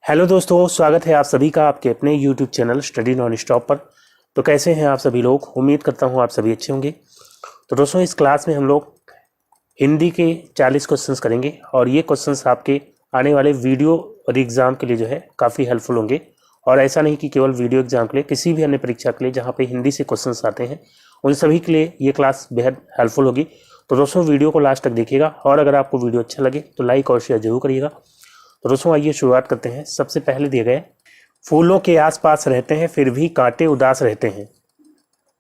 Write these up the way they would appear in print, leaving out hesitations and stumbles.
Hello दोस्तों, स्वागत है आप सभी का आपके अपने YouTube channel study non stop पर। तो कैसे हैं आप सभी लोग? उम्मीद करता हूं आप सभी अच्छे होंगे। तो दोस्तों, इस क्लास में हम लोग हिंदी के 40 क्वेश्चंस करेंगे और ये क्वेश्चंस आपके आने वाले वीडियो और एग्ज़ाम के लिए जो है काफ़ी हेल्पफुल होंगे। और ऐसा नहीं कि केवल वीडियो एग्जाम के लिए, किसी भी अन्य परीक्षा के लिए जहाँ पे हिंदी से क्वेश्चंस आते हैं उन सभी के लिए ये क्लास बेहद हेल्पफुल होगी। तो दोस्तों, वीडियो को लास्ट तक देखिएगा और अगर आपको वीडियो अच्छा लगे तो लाइक और शेयर जरूर करिएगा। तो दोस्तों, आइए शुरुआत करते हैं। सबसे पहले दिए गए, फूलों के आसपास रहते हैं फिर भी कांटे उदास रहते हैं।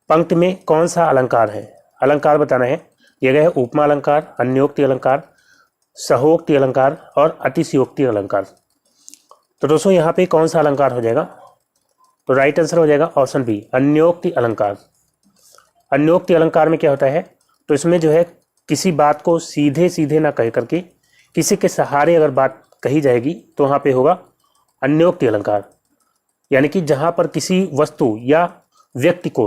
पंक्ति में कौन सा अलंकार है? अलंकार बताना है। दिया गया है उपमा अलंकार, अन्योक्ति अलंकार, सहोक्ति अलंकार और अतिशयोक्ति अलंकार। तो दोस्तों, यहाँ पे कौन सा अलंकार हो जाएगा? तो राइट आंसर हो जाएगा ऑप्शन बी, अन्योक्ति अलंकार। अन्योक्ति अलंकार में क्या होता है? तो इसमें जो है किसी बात को सीधे सीधे ना कह करके किसी के सहारे अगर बात कही जाएगी तो वहाँ पे होगा अन्योक्ति अलंकार। यानी कि जहाँ पर किसी वस्तु या व्यक्ति को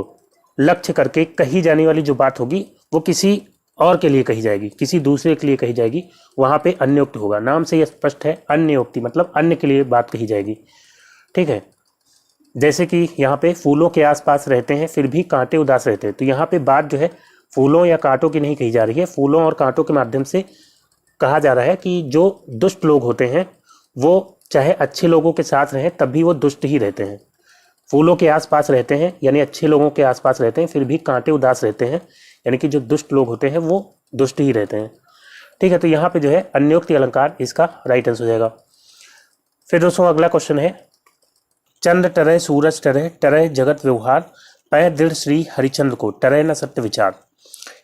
लक्ष्य करके कही जाने वाली जो बात होगी वो किसी और के लिए कही जाएगी, किसी दूसरे के लिए कही जाएगी, वहाँ पे अन्योक्ति होगा। नाम से यह स्पष्ट है, अन्योक्ति मतलब अन्य के लिए बात कही जाएगी। ठीक है। जैसे कि यहाँ पे फूलों के आसपास रहते हैं फिर भी कांटे उदास रहते हैं, तो यहाँ पे बात जो है फूलों या कांटों की नहीं कही जा रही है। फूलों और कांटों के माध्यम से कहा जा रहा है कि जो दुष्ट लोग होते हैं वो चाहे अच्छे लोगों के साथ रहें तब भी वो दुष्ट ही रहते हैं। फूलों के आसपास रहते हैं यानी अच्छे लोगों के आसपास रहते हैं, फिर भी कांटे उदास रहते हैं, यानी कि जो दुष्ट लोग होते हैं वो दुष्ट ही रहते हैं। ठीक है, तो यहाँ पे जो है अन्योक्ति अलंकार इसका राइट आंसर हो जाएगा। फिर दोस्तों, अगला क्वेश्चन है, चंद्र टरय सूरज टरय टरय जगत व्यवहार पै दृढ़ श्री हरिचंद्र को टरय न सत्य विचार।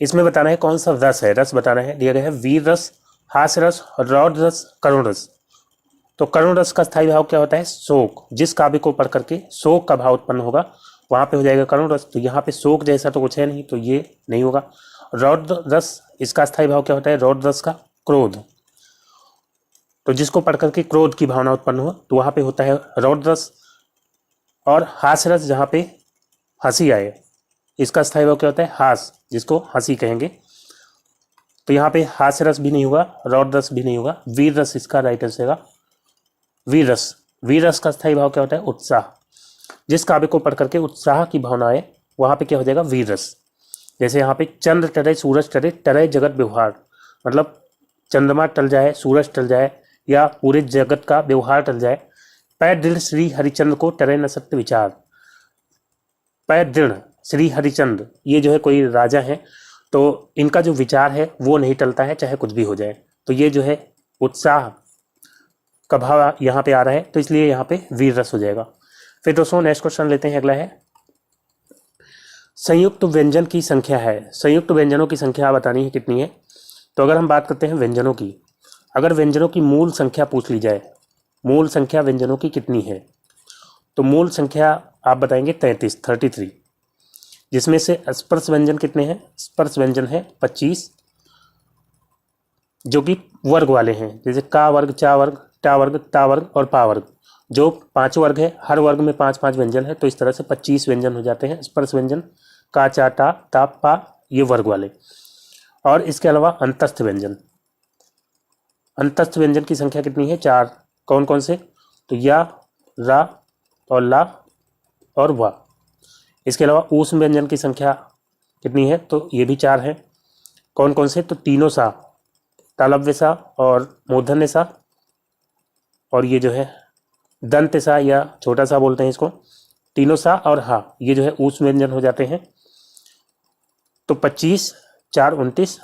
इसमें बताना है कौन सा रस है, रस बताना है। दिया गया है वीर रस, हास्य रस, रौद्र रस, करुण रस। तो करुण रस का स्थायी भाव क्या होता है? शोक। जिस काव्य को पढ़ करके शोक का भाव उत्पन्न होगा वहां पे हो जाएगा करुण रस। तो यहाँ पे शोक जैसा तो कुछ है नहीं, तो ये नहीं होगा। रौद्र रस, इसका स्थायी भाव क्या होता है? रौद्र रस का क्रोध। तो जिसको पढ़ करके क्रोध की भावना उत्पन्न हो तो वहां पे होता है रौद्र रस। और हास्य रस, जहाँ पे हंसी आए, इसका स्थायी भाव क्या होता है? हास, जिसको हंसी कहेंगे। तो यहाँ पे हास्य रस भी नहीं होगा, रौद्र रस भी नहीं होगा, वीर रस इसका राइट आंसर है। वीर रस, वीर रस का स्थायी भाव क्या होता है? उत्साह। जिस काव्य को पढ़ करके उत्साह की भावना आए वहां पे क्या हो जाएगा? वीर रस। जैसे यहाँ पे चंद्र टरे सूरज टरे टरे जगत व्यवहार, मतलब चंद्रमा टल जाए, सूरज टल जाए या पूरे जगत का व्यवहार टल जाए। पै दृढ़ श्री हरिचंद्र को टरे न सत्य विचार। पै दृढ़ श्री हरिचंद्र, ये जो है कोई राजा है, तो इनका जो विचार है वो नहीं टलता है चाहे कुछ भी हो जाए। तो ये जो है उत्साह का भाव यहाँ पे आ रहा है, तो इसलिए यहाँ पे वीर रस हो जाएगा। फिर दोस्तों, नेक्स्ट क्वेश्चन लेते हैं। अगला है, संयुक्त व्यंजन की संख्या है। संयुक्त व्यंजनों की संख्या बतानी है कितनी है। तो अगर हम बात करते हैं व्यंजनों की, अगर व्यंजनों की मूल संख्या पूछ ली जाए, मूल संख्या व्यंजनों की कितनी है, तो मूल संख्या आप बताएंगे 33, जिसमें से स्पर्श व्यंजन कितने हैं? स्पर्श व्यंजन है 25, जो कि वर्ग वाले हैं, जैसे का वर्ग, चा वर्ग, टा वर्ग, ता वर्ग और पा वर्ग। जो 5 वर्ग है, हर वर्ग में 5-5 व्यंजन है, तो इस तरह से 25 व्यंजन हो जाते हैं स्पर्श व्यंजन। का, चा, टा, ता, पा, ये वर्ग वाले। और इसके अलावा अंतस्थ व्यंजन, अंतस्थ व्यंजन की संख्या कितनी है? 4। कौन कौन से? तो या, रा और ला और वा। इसके अलावा ऊष्म व्यंजन की संख्या कितनी है? तो ये भी 4 है। कौन कौन से? तो तीनों सा, तालव्य सा और मूर्धन्य सा, और ये जो है दंत सा या छोटा सा बोलते हैं इसको, तीनों सा और हा, ये जो है ऊष्म व्यंजन हो जाते हैं। तो 25, 4 29,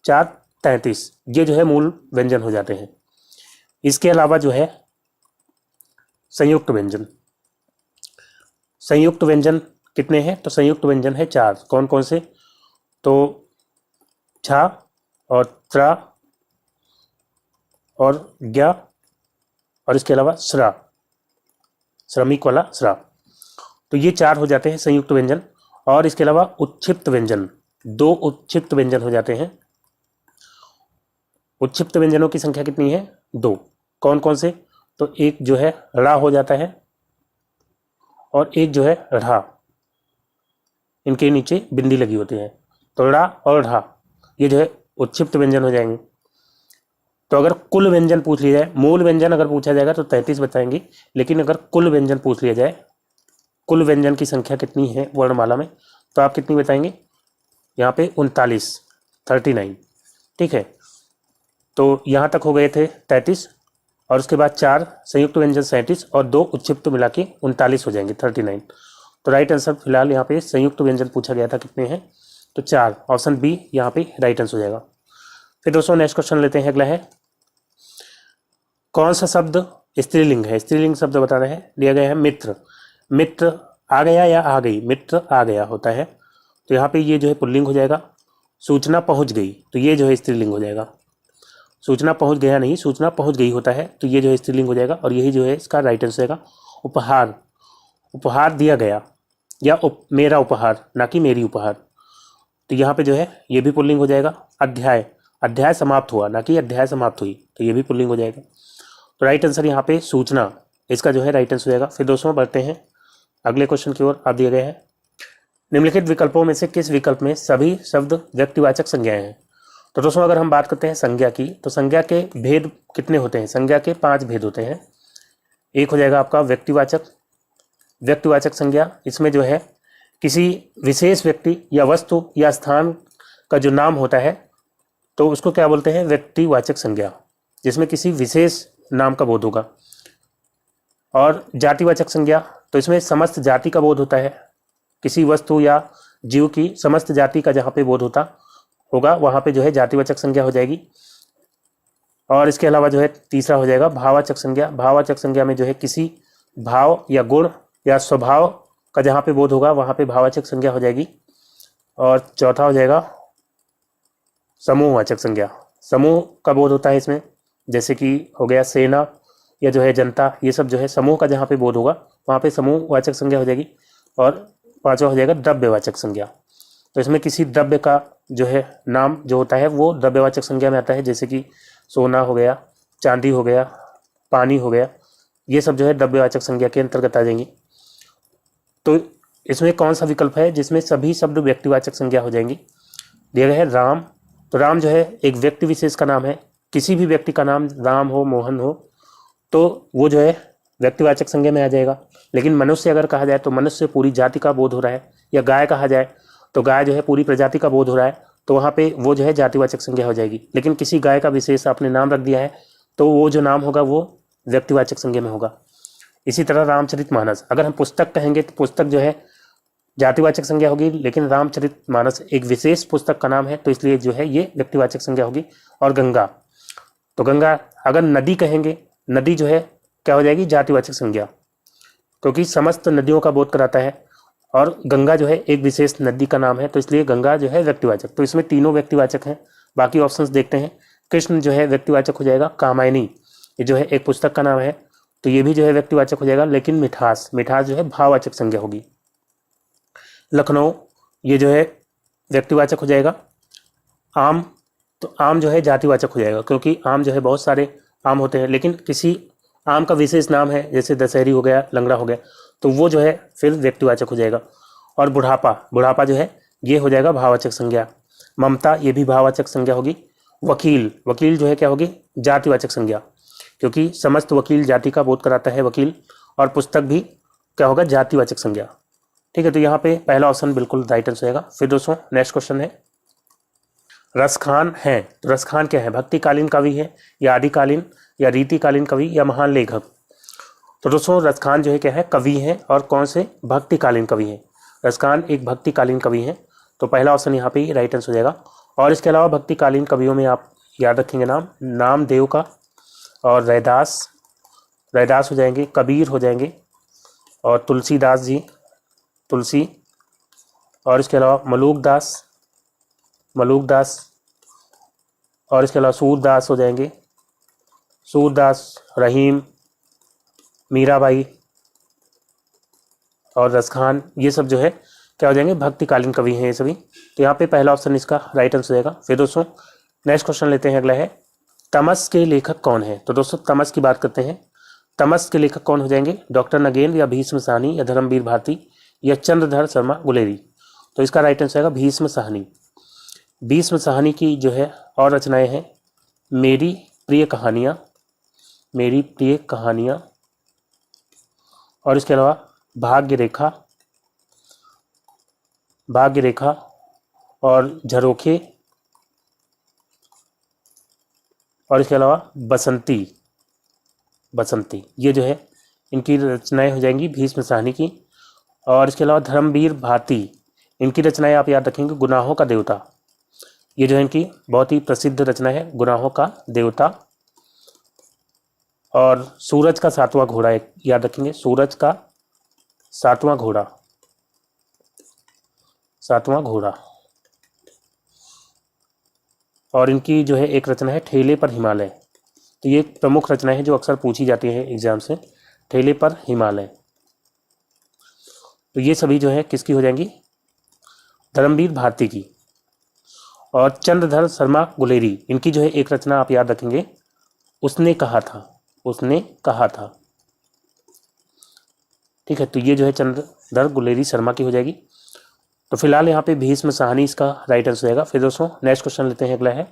4 33, ये जो है मूल व्यंजन हो जाते हैं। इसके अलावा जो है संयुक्त व्यंजन, संयुक्त व्यंजन कितने हैं? तो संयुक्त व्यंजन है 4। कौन कौन से? तो छा और त्रा और ज्ञा, और इसके अलावा श्रा, श्रमिक वाला श्रा। तो ये 4 हो जाते हैं संयुक्त व्यंजन। और इसके अलावा उत्क्षिप्त व्यंजन, 2 उत्क्षिप्त व्यंजन हो जाते हैं। उत्क्षिप्त व्यंजनों की संख्या कितनी है? 2। कौन कौन से? तो एक जो है ड़ा हो जाता है और एक जो है ढ़ा, इनके नीचे बिंदी लगी होती है, तो ड़ा और ढ़ा, ये जो है उत्क्षिप्त व्यंजन हो जाएंगे। तो अगर कुल व्यंजन पूछ लिया जाए, मूल व्यंजन अगर पूछा जाएगा तो 33 बताएंगे, लेकिन अगर कुल व्यंजन पूछ लिया जाए, कुल व्यंजन की संख्या कितनी है वर्णमाला में, तो आप कितनी बताएंगे, यहाँ पे 39, 39। ठीक है, तो यहाँ तक हो गए थे 33, और उसके बाद 4 संयुक्त व्यंजन 37 और 2 उच्छिष्ट मिला के 39 हो जाएंगे, 39। तो राइट आंसर फिलहाल यहाँ पे संयुक्त व्यंजन पूछा गया था, कितने हैं, तो 4, ऑप्शन बी यहाँ पे राइट आंसर हो जाएगा। फिर दोस्तों नेक्स्ट क्वेश्चन लेते हैं, अगला है कौन सा शब्द स्त्रीलिंग है, स्त्रीलिंग शब्द बता रहे हैं, दिया गया है मित्र। मित्र आ गया या आ गई, मित्र आ गया होता है, तो यहाँ पे ये जो है पुल्लिंग हो जाएगा। सूचना पहुँच गई, तो ये जो है स्त्रीलिंग हो जाएगा। सूचना पहुँच गया नहीं, सूचना पहुँच गई होता है, तो ये जो है स्त्रीलिंग हो जाएगा, और यही जो है इसका राइट आंसर रहेगा। उपहार, उपहार दिया गया, या मेरा उपहार, ना कि मेरी उपहार, तो यहाँ पे जो है ये भी पुल्लिंग हो जाएगा। अध्याय, अध्याय समाप्त हुआ, ना कि अध्याय समाप्त हुई, तो ये भी पुल्लिंग हो जाएगा। तो राइट आंसर यहाँ पे सूचना, इसका जो है राइट आंसर हो जाएगा। फिर दोस्तों बढ़ते हैं अगले क्वेश्चन की ओर। आप दिया गया है निम्नलिखित विकल्पों में से किस विकल्प में सभी शब्द व्यक्तिवाचक संज्ञाएं हैं। तो दोस्तों अगर हम बात करते हैं संज्ञा की, तो संज्ञा के भेद कितने होते हैं, संज्ञा के 5 भेद होते हैं। एक हो जाएगा आपका व्यक्तिवाचक, व्यक्तिवाचक संज्ञा, इसमें जो है किसी विशेष व्यक्ति या वस्तु या स्थान का जो नाम होता है, तो उसको क्या बोलते हैं, व्यक्तिवाचक संज्ञा, जिसमें किसी विशेष नाम का बोध होगा। और जातिवाचक संज्ञा, तो इसमें समस्त जाति का बोध होता है, किसी वस्तु या जीव की समस्त जाति का जहाँ पे बोध होता होगा, वहाँ पे जो है जातिवाचक संज्ञा हो जाएगी। और इसके अलावा जो है तीसरा हो जाएगा भाववाचक संज्ञा। भाववाचक संज्ञा में जो है किसी भाव या गुण या स्वभाव का जहाँ पे बोध होगा, वहाँ पे भाववाचक संज्ञा हो जाएगी। और चौथा हो जाएगा समूहवाचक संज्ञा, समूह का बोध होता है इसमें, जैसे कि हो गया सेना या जो है जनता, ये सब जो है समूह का जहाँ पे बोध होगा, वहाँ पे समूहवाचक संज्ञा हो जाएगी। और पांचवा हो जाएगा द्रव्यवाचक संज्ञा, तो इसमें किसी द्रव्य का जो है नाम जो होता है वो द्रव्यवाचक संज्ञा में आता है, जैसे कि सोना हो गया, चांदी हो गया, पानी हो गया, ये सब जो है द्रव्यवाचक संज्ञा के अंतर्गत आ जाएंगी। तो इसमें कौन सा विकल्प है जिसमें सभी शब्द व्यक्तिवाचक संज्ञा हो जाएंगी, दिया गया है राम। तो राम जो है एक व्यक्ति विशेष का नाम है, किसी भी व्यक्ति का नाम राम हो, मोहन हो, तो वो जो है व्यक्तिवाचक संज्ञा में आ जाएगा। लेकिन मनुष्य अगर कहा जाए तो मनुष्य पूरी जाति का बोध हो रहा है, या गाय कहा जाए तो गाय जो है पूरी प्रजाति का बोध हो रहा है, तो वहाँ पे वो जो है जातिवाचक संज्ञा हो जाएगी। लेकिन किसी गाय का विशेष आपने नाम रख दिया है, तो वो जो नाम होगा वो व्यक्तिवाचक संज्ञा में होगा। इसी तरह रामचरितमानस, अगर हम पुस्तक कहेंगे तो पुस्तक जो है जातिवाचक संज्ञा होगी, लेकिन रामचरितमानस एक विशेष पुस्तक का नाम है, तो इसलिए जो है ये व्यक्तिवाचक संज्ञा होगी। और गंगा, तो गंगा अगर नदी कहेंगे, नदी जो है क्या हो जाएगी, जातिवाचक संज्ञा, क्योंकि समस्त नदियों का बोध कराता है। और गंगा जो है एक विशेष नदी का नाम है, तो इसलिए गंगा जो है व्यक्तिवाचक। तो इसमें तीनों व्यक्तिवाचक हैं। बाकी ऑप्शंस देखते हैं। कृष्ण जो है व्यक्तिवाचक हो जाएगा। कामायनी ये जो है एक पुस्तक का नाम है, तो ये भी जो है व्यक्तिवाचक हो जाएगा। लेकिन मिठास, मिठास जो है भाववाचक संज्ञा होगी। लखनऊ ये जो है व्यक्तिवाचक हो जाएगा। आम, तो आम जो है जातिवाचक हो जाएगा, क्योंकि आम जो है बहुत सारे आम होते हैं, लेकिन किसी आम का विशेष नाम है, जैसे दशहरी हो गया, लंगड़ा हो गया, तो वो जो है फिर व्यक्तिवाचक हो जाएगा। और बुढ़ापा, बुढ़ापा जो है ये हो जाएगा भाववाचक संज्ञा। ममता ये भी भाववाचक संज्ञा होगी। वकील, वकील जो है क्या होगी, जातिवाचक संज्ञा, क्योंकि समस्त वकील जाति का बोध कराता है वकील। और पुस्तक भी क्या होगा, जातिवाचक संज्ञा। ठीक है, तो यहाँ पे पहला ऑप्शन बिल्कुल राइट आंसर होगा। फिर दोस्तों नेक्स्ट क्वेश्चन है, रसखान है, तो रसखान क्या है, भक्तिकालीन कवि है, या आदिकालीन, या रीतिकालीन कवि, या महान लेखक। तो दोस्तों रसखान जो है क्या है, कवि है, और कौन से, भक्तिकालीन कवि है। रसखान एक भक्तिकालीन कवि है, तो पहला ऑप्शन यहाँ पे राइट आंसर हो जाएगा। और इसके अलावा भक्तिकालीन कवियों में आप याद रखेंगे नाम, नामदेव का, और रैदास, रैदास हो जाएंगे, कबीर हो जाएंगे, और तुलसीदास जी, तुलसी, और इसके अलावा मलूकदास, मलूकदास, और इसके अलावा सूरदास हो जाएंगे, सूरदास, रहीम, मीराबाई, और रसखान, ये सब जो है क्या हो जाएंगे, भक्तिकालीन कवि हैं ये सभी। तो यहाँ पे पहला ऑप्शन इसका राइट आंसर हो जाएगा। फिर दोस्तों नेक्स्ट क्वेश्चन लेते हैं, अगला है तमस के लेखक कौन है। तो दोस्तों तमस की बात करते हैं। तमस के लेखक कौन हो जाएंगे, डॉक्टर नगेंद्र, या भीष्म साहनी, या धर्मवीर भारती, या चंद्रधर शर्मा गुलेरी। तो इसका राइट आंसर आएगा भीष्म साहनी। भीष्म साहनी की जो है और रचनाएं हैं, मेरी प्रिय कहानियाँ, मेरी प्रिय कहानियाँ, और इसके अलावा भाग्य रेखा, भाग्य रेखा और झरोखे, और इसके अलावा बसंती, बसंती, ये जो है इनकी रचनाएं हो जाएंगी भीष्म साहनी की। और इसके अलावा धर्मवीर भारती, इनकी रचनाएं आप याद रखेंगे, गुनाहों का देवता, ये जो है इनकी बहुत ही प्रसिद्ध रचना है, गुनाहों का देवता। और सूरज का सातवां घोड़ा एक याद रखेंगे, सूरज का सातवां घोड़ा, सातवां घोड़ा। और इनकी जो है एक रचना है ठेले पर हिमालय, तो ये एक प्रमुख रचना है जो अक्सर पूछी जाती है एग्जाम से, ठेले पर हिमालय। तो ये सभी जो है किसकी हो जाएंगी, धर्मवीर भारती की। और चंद्रधर शर्मा गुलेरी, इनकी जो है एक रचना आप याद रखेंगे, उसने कहा था, उसने कहा था। ठीक है, तो ये जो है चंद्रधर गुलेरी शर्मा की हो जाएगी। तो फिलहाल यहाँ पे भीष्म साहनी इसका राइट आंसर होगा। फिर दोस्तों नेक्स्ट क्वेश्चन लेते हैं, अगला है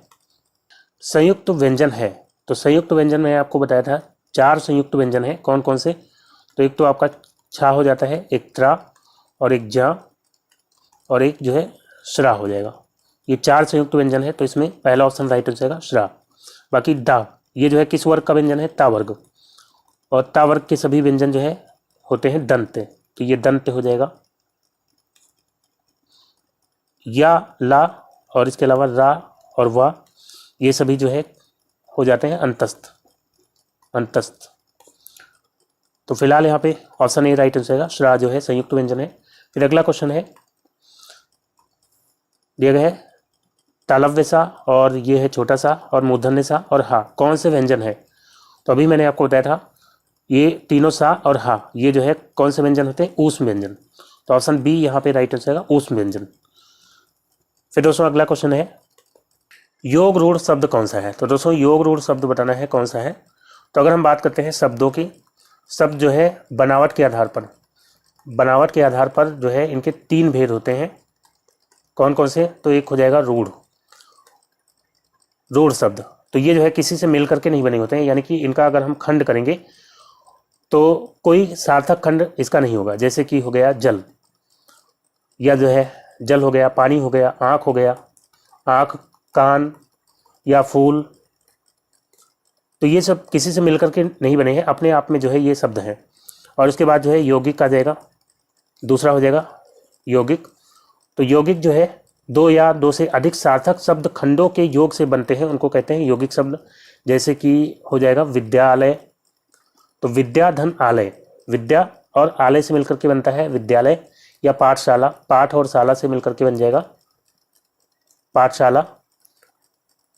संयुक्त व्यंजन है। तो संयुक्त व्यंजन में आपको बताया था 4 संयुक्त व्यंजन है, कौन कौन से। तो एक तो आपका छा हो जाता है, एक त्रा और एक जा और एक जो है श्रा हो जाएगा। ये 4 संयुक्त व्यंजन है, तो इसमें पहला ऑप्शन राइट हो जाएगा श्रा। बाकी दा, ये जो है किस वर्ग का व्यंजन है, ता वर्ग, और ता वर्ग के सभी व्यंजन जो है होते हैं दंत, तो ये दंत हो जाएगा। या, ला और इसके अलावा रा और वा, ये सभी जो है हो जाते हैं अंतस्थ, अंतस्थ। तो फिलहाल यहाँ पे ऑप्शन ए राइट आंसर है, श्रा जो है संयुक्त व्यंजन है। फिर अगला क्वेश्चन है, दिया गया है तालव्य सा और ये है छोटा सा और मूर्धन्य सा और हा, कौन से व्यंजन है। तो अभी मैंने आपको बताया था ये तीनों सा और हा, ये जो है कौन से व्यंजन होते हैं, ऊष्म व्यंजन। तो ऑप्शन बी यहाँ पे राइट आंसर है, ऊष्म व्यंजन। फिर दोस्तों अगला क्वेश्चन है, योग रूढ़ शब्द कौन सा है। तो दोस्तों योग रूढ़ शब्द बताना है कौन सा है। तो अगर हम बात करते हैं शब्दों की, शब्द जो है बनावट के आधार पर, बनावट के आधार पर जो है इनके 3 भेद होते हैं, कौन कौन से। तो एक हो जाएगा रूढ़, रूढ़ शब्द, तो ये जो है किसी से मिल करके नहीं बने होते हैं, यानी कि इनका अगर हम खंड करेंगे तो कोई सार्थक खंड इसका नहीं होगा। जैसे कि हो गया जल, या जो है जल हो गया, पानी हो गया, आँख हो गया, आँख, कान या फूल, तो ये सब किसी से मिलकर के नहीं बने हैं, अपने आप में जो है ये शब्द हैं। और उसके बाद जो है यौगिक आ जाएगा, दूसरा हो जाएगा यौगिक। तो यौगिक जो है 2 या 2 से अधिक सार्थक शब्द खंडों के योग से बनते हैं, उनको कहते हैं यौगिक शब्द। जैसे कि हो जाएगा विद्यालय, तो विद्या धन आलय, विद्या और आलय से मिलकर के बनता है विद्यालय। या पाठशाला, पाठ और शाला से मिलकर के बन जाएगा पाठशाला।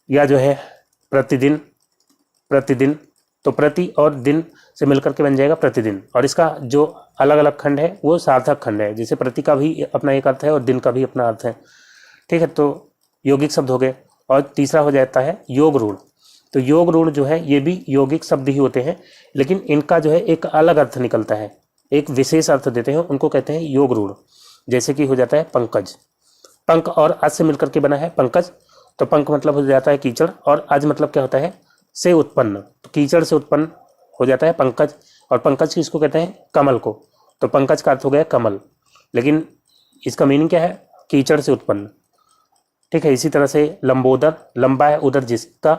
या जो है प्रतिदिन, प्रतिदिन, तो प्रति और दिन से मिलकर के बन जाएगा प्रतिदिन। और इसका जो अलग अलग खंड है वो सार्थक खंड है, जैसे प्रति का भी अपना एक अर्थ है और दिन का भी अपना अर्थ है। ठीक है, तो यौगिक शब्द हो गए। और तीसरा हो जाता है योग रूढ़। तो योग रूढ़ जो है ये भी यौगिक शब्द ही होते हैं, लेकिन इनका जो है एक अलग अर्थ निकलता है, एक विशेष अर्थ देते हैं, उनको कहते हैं योग रूढ़। जैसे कि हो जाता है पंकज, पंख और अज से मिलकर के बना है पंकज, तो पंख मतलब हो जाता है कीचड़, और अज मतलब क्या होता है, से उत्पन्न, तो कीचड़ से उत्पन्न हो जाता है पंकज। और पंकज किसको कहते हैं, कमल को, तो पंकज का अर्थ हो गया कमल, लेकिन इसका मीनिंग क्या है, कीचड़ से उत्पन्न। ठीक है, इसी तरह से लंबोदर, लंबा है उदर जिसका,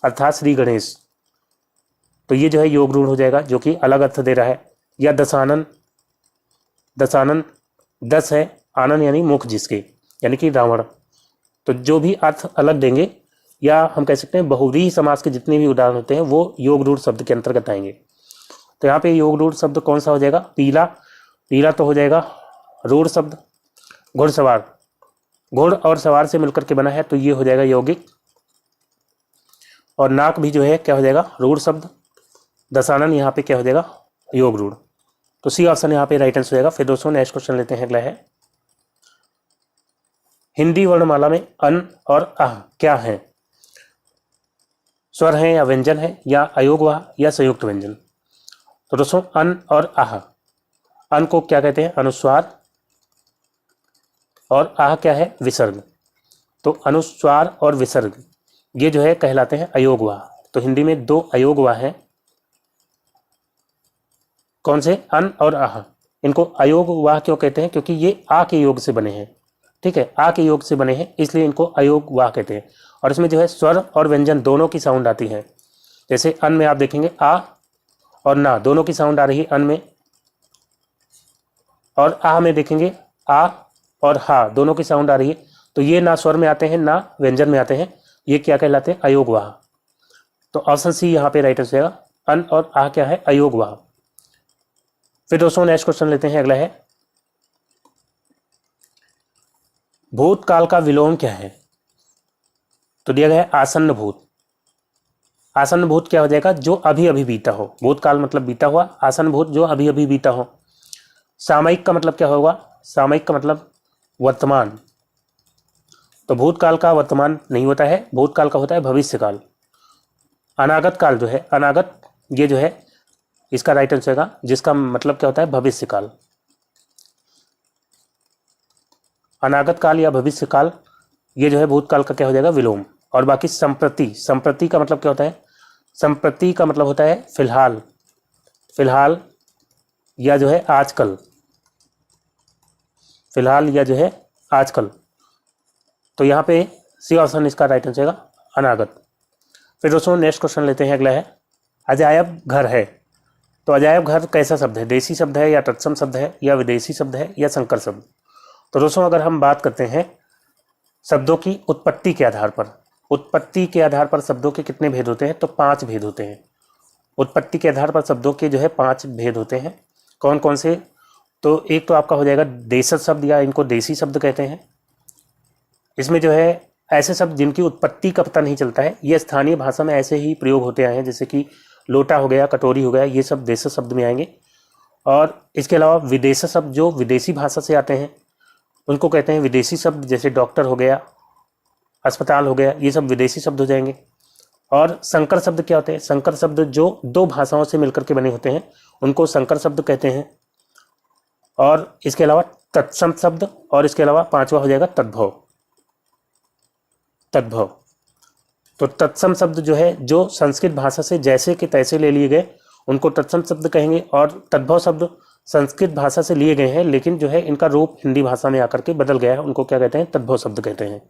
अर्थात श्री गणेश, तो ये जो है योग रूढ़ हो जाएगा, जो कि अलग अर्थ दे रहा है। या दशानन, दशानन 10 है, आनंद यानी मुख जिसके, यानी कि रावण, तो जो भी अर्थ अलग देंगे, या हम कह सकते हैं बहुव्रीहि समास के जितने भी उदाहरण होते हैं वो योग रूढ़ शब्द के अंतर्गत आएंगे। तो यहाँ पे योग रूढ़ शब्द कौन सा हो जाएगा, पीला, पीला तो हो जाएगा रूढ़ शब्द। घुड़सवार, घुड़ और सवार से मिलकर के बना है, तो ये हो जाएगा यौगिक। और नाक भी जो है क्या हो जाएगा, रूढ़ शब्द। दशानन यहाँ पे क्या हो जाएगा, योग रूढ़। तो सी ऑप्शन यहाँ पे राइट आंसर हो जाएगा। फिर दोस्तों नेक्स्ट क्वेश्चन लेते हैं, अगला है हिंदी वर्णमाला में अन और अह क्या है, स्वर है या व्यंजन है, या अयोगवाह या संयुक्त व्यंजन। तो दोस्तों अन और आह, अन को क्या कहते हैं, अनुस्वार, और आह क्या है, विसर्ग। तो अनुस्वार और विसर्ग ये जो है कहलाते हैं अयोगवाह। तो हिंदी में दो अयोग वाह हैं। कौन से? अन और आह। इनको अयोग वाह क्यों कहते हैं? क्योंकि ये आ के योग से बने हैं। ठीक है, आ के योग से बने हैं इसलिए इनको अयोग वाह कहते हैं। और इसमें जो है स्वर और व्यंजन दोनों की साउंड आती है। जैसे अन में आप देखेंगे आ और ना दोनों की साउंड आ रही है अन में, और आ में देखेंगे आ और हा दोनों की साउंड आ रही है। तो ये ना स्वर में आते हैं ना व्यंजन में आते हैं, ये क्या कहलाते हैं? अयोग वाह। तो ऑप्शन सी यहाँ पे राइट आंसर होगा। अन और आ क्या है? अयोग वाह। फिर दोस्तों नेक्स्ट क्वेश्चन लेते हैं, अगला है भूतकाल का विलोम क्या है? तो दिया गया है आसन्न भूत। आसन्न भूत क्या हो जाएगा? जो अभी अभी बीता हो। भूतकाल मतलब बीता हुआ, आसन्न भूत जो अभी अभी बीता हो। सामयिक का मतलब क्या होगा? सामयिक का मतलब वर्तमान। तो भूतकाल का वर्तमान नहीं होता है, भूतकाल का होता है भविष्यकाल। अनागत काल जो है, अनागत ये जो है इसका राइट आंसर होगा, जिसका मतलब क्या होता है? भविष्यकाल। अनागत काल या भविष्यकाल ये जो है भूतकाल का क्या हो जाएगा? विलोम। और बाकी संप्रति, संप्रति का मतलब क्या होता है? संप्रति का मतलब होता है फिलहाल, फिलहाल या जो है आजकल, फिलहाल या जो है आजकल। तो यहाँ पे सी ऑप्शन इसका राइट आंसर होगा, अनागत। फिर दोस्तों नेक्स्ट क्वेश्चन लेते हैं, अगला है अजायब घर है। तो अजायब घर कैसा शब्द है? देसी शब्द है या तत्सम शब्द है या विदेशी शब्द है या संकर शब्द? तो दोस्तों अगर हम बात करते हैं शब्दों की उत्पत्ति के आधार पर, उत्पत्ति के आधार पर शब्दों के कितने भेद होते हैं? तो 5 भेद होते हैं। उत्पत्ति के आधार पर शब्दों के जो है 5 भेद होते हैं। कौन कौन से? तो एक तो आपका हो जाएगा देशज शब्द या इनको देसी शब्द कहते हैं। इसमें जो है ऐसे शब्द जिनकी उत्पत्ति का पता नहीं चलता है, ये स्थानीय भाषा में ऐसे ही प्रयोग होते आए हैं, जैसे कि लोटा हो गया, कटोरी हो गया, ये सब देशज शब्द में आएंगे। और इसके अलावा विदेशी शब्द जो विदेशी भाषा से आते हैं उनको कहते हैं विदेशी शब्द, जैसे डॉक्टर हो गया, अस्पताल हो गया, ये सब विदेशी शब्द हो जाएंगे। और संकर शब्द क्या होते हैं? संकर शब्द जो 2 भाषाओं से मिलकर के बने होते हैं उनको संकर शब्द कहते हैं। और इसके अलावा तत्सम शब्द, और इसके अलावा 5वां हो जाएगा तद्भव, तद्भव। तो तत्सम शब्द जो है जो संस्कृत भाषा से जैसे कि तैसे ले लिए गए उनको तत्सम शब्द कहेंगे, और तद्भव शब्द संस्कृत भाषा से लिए गए हैं लेकिन जो है इनका रूप हिंदी भाषा में आकर के बदल गया है, उनको क्या कहते हैं? तद्भव शब्द कहते हैं।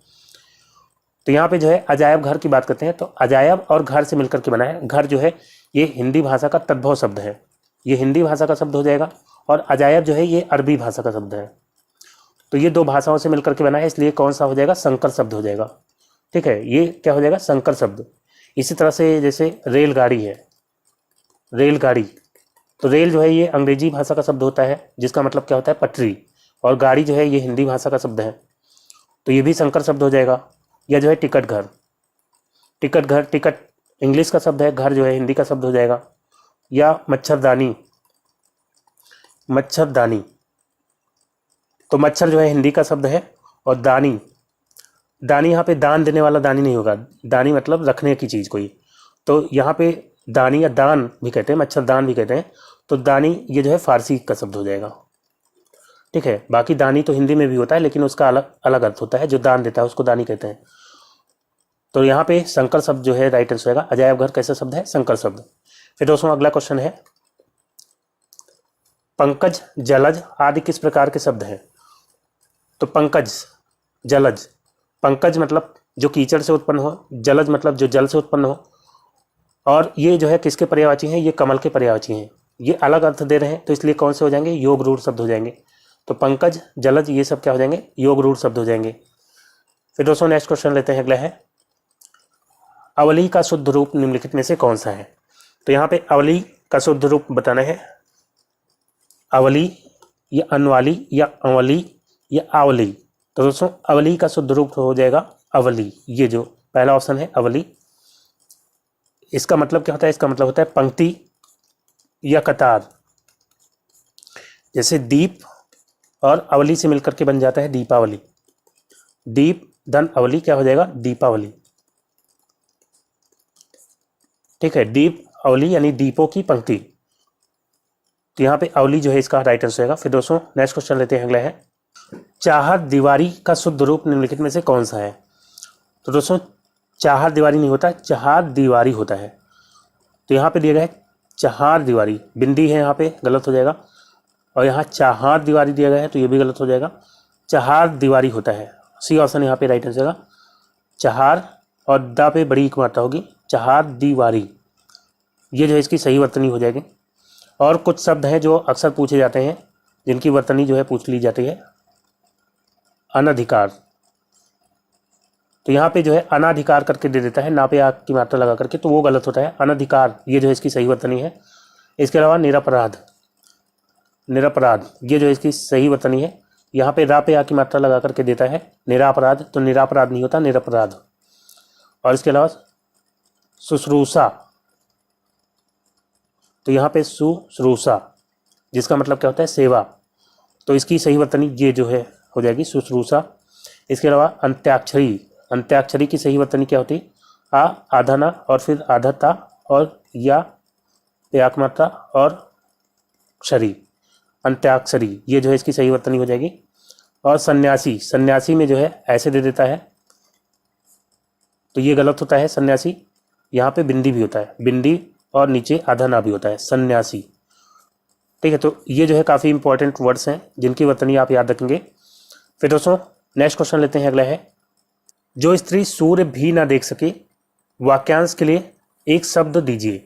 तो यहाँ पे जो है अजायब घर की बात करते हैं, तो अजायब और घर से मिलकर के बना है। घर जो है ये हिंदी भाषा का तद्भव शब्द है, ये हिंदी भाषा का शब्द हो जाएगा। और अजायब जो है ये अरबी भाषा का शब्द है। तो ये 2 भाषाओं से मिलकर के बना है, इसलिए कौन सा हो जाएगा? संकर शब्द हो जाएगा। ठीक है, ये क्या हो जाएगा? संकर शब्द। इसी तरह से जैसे रेलगाड़ी है, रेलगाड़ी, तो रेल जो है ये अंग्रेजी भाषा का शब्द होता है जिसका मतलब क्या होता है? पटरी। और गाड़ी जो है ये हिंदी भाषा का शब्द है, तो ये भी संकर शब्द हो जाएगा। या जो है टिकट घर, टिकट घर, टिकट इंग्लिश का शब्द है, घर जो है हिंदी का शब्द हो जाएगा। या मच्छरदानी, मच्छरदानी, तो मच्छर जो है हिंदी का शब्द है। और दानी, दानी यहाँ पे दान देने वाला दानी नहीं होगा, दानी मतलब रखने की चीज़ कोई। तो यहाँ पे दानी या दान भी कहते हैं, मच्छरदान भी कहते हैं। तो दानी ये जो है फारसी का शब्द हो जाएगा। ठीक है, बाकी दानी तो हिंदी में भी होता है लेकिन उसका अलग अलग अर्थ होता है, जो दान देता है उसको दानी कहते हैं। तो यहाँ पे संकर शब्द जो है राइट आंसर होगा। अजायब घर कैसा शब्द है? संकर शब्द। फिर दोस्तों अगला क्वेश्चन है पंकज, जलज आदि किस प्रकार के शब्द हैं? तो पंकज, जलज, पंकज मतलब जो कीचड़ से उत्पन्न हो, जलज मतलब जो जल से उत्पन्न हो। और ये जो है किसके पर्यायवाची हैं? ये कमल के पर्यायवाची हैं। ये अलग अर्थ दे रहे हैं तो इसलिए कौन से हो जाएंगे? योग रूढ़ शब्द हो जाएंगे। तो पंकज, जलज ये सब क्या हो जाएंगे? योग रूढ़ शब्द हो जाएंगे। फिर दोस्तों नेक्स्ट क्वेश्चन लेते हैं, अगला है अवली का शुद्ध रूप निम्नलिखित में से कौन सा है? तो यहाँ पे अवली का शुद्ध रूप बताना है। अवली या अनवाली या अवली या आवली। तो दोस्तों अवली का शुद्ध रूप हो जाएगा अवली, ये जो पहला ऑप्शन है अवली। इसका मतलब क्या होता है? इसका मतलब होता है पंक्ति या कतार। जैसे दीप और अवली से मिलकर के बन जाता है दीपावली। दीप धन अवली क्या हो जाएगा? दीपावली। ठीक है, दीप अवली यानी दीपों की पंक्ति। तो यहाँ पे अवली जो है इसका राइट आंसर होगा। फिर दोस्तों नेक्स्ट क्वेश्चन लेते हैं, अगला है चाहत दीवारी का शुद्ध रूप निम्नलिखित में से कौन सा है? तो दोस्तों चार दीवारी नहीं होता, चार दीवारी होता है। तो यहाँ पे दिया गया है चार दीवारी, बिंदी है यहाँ पे, गलत हो जाएगा। और यहाँ चार दीवारी दिया गया है तो ये भी गलत हो जाएगा। चार दीवारी होता है, सी ऑप्शन यहाँ पे राइट आंसर होगा। चार और दा पे बड़ी एक मात्रा होगी, चार दीवारी, ये जो है इसकी सही वर्तनी हो जाएगी। और कुछ शब्द हैं जो अक्सर पूछे जाते हैं, जिनकी वर्तनी जो है पूछ ली जाती है। अनधिकार, तो यहाँ पे जो है अनाधिकार करके दे देता है, ना पे आग की मात्रा लगा करके, तो वो गलत होता है। अनधिकार ये जो है इसकी सही वर्तनी है। इसके अलावा निरपराध, निरपराध ये जो है इसकी सही वर्तनी है। यहाँ पे रा पे आ की मात्रा लगा करके देता है निरापराध, तो निरापराध नहीं होता, निरपराध। और इसके अलावा शुश्रूषा, तो यहाँ पे शुश्रूषा जिसका मतलब क्या होता है सेवा, तो इसकी सही वर्तनी ये जो है हो जाएगी शुश्रूषा। इसके अलावा अंत्याक्षरी, अंत्याक्षरी की सही वर्तनी क्या होती है? आ आधा ना और फिर आधा ता और या एक मात्रा और क्षरी, अंत्याक्षरी ये जो है इसकी सही वर्तनी हो जाएगी। और सन्यासी, सन्यासी में जो है ऐसे दे देता है तो ये गलत होता है सन्यासी। यहाँ पे बिंदी भी होता है, बिंदी और नीचे आधा ना भी होता है, सन्यासी। ठीक है, तो ये जो है काफ़ी इंपॉर्टेंट वर्ड्स हैं जिनकी वर्तनी आप याद रखेंगे। फिर दोस्तों नेक्स्ट क्वेश्चन लेते हैं। अगला है, जो स्त्री सूर्य भी ना देख सके, वाक्यांश के लिए एक शब्द दीजिए।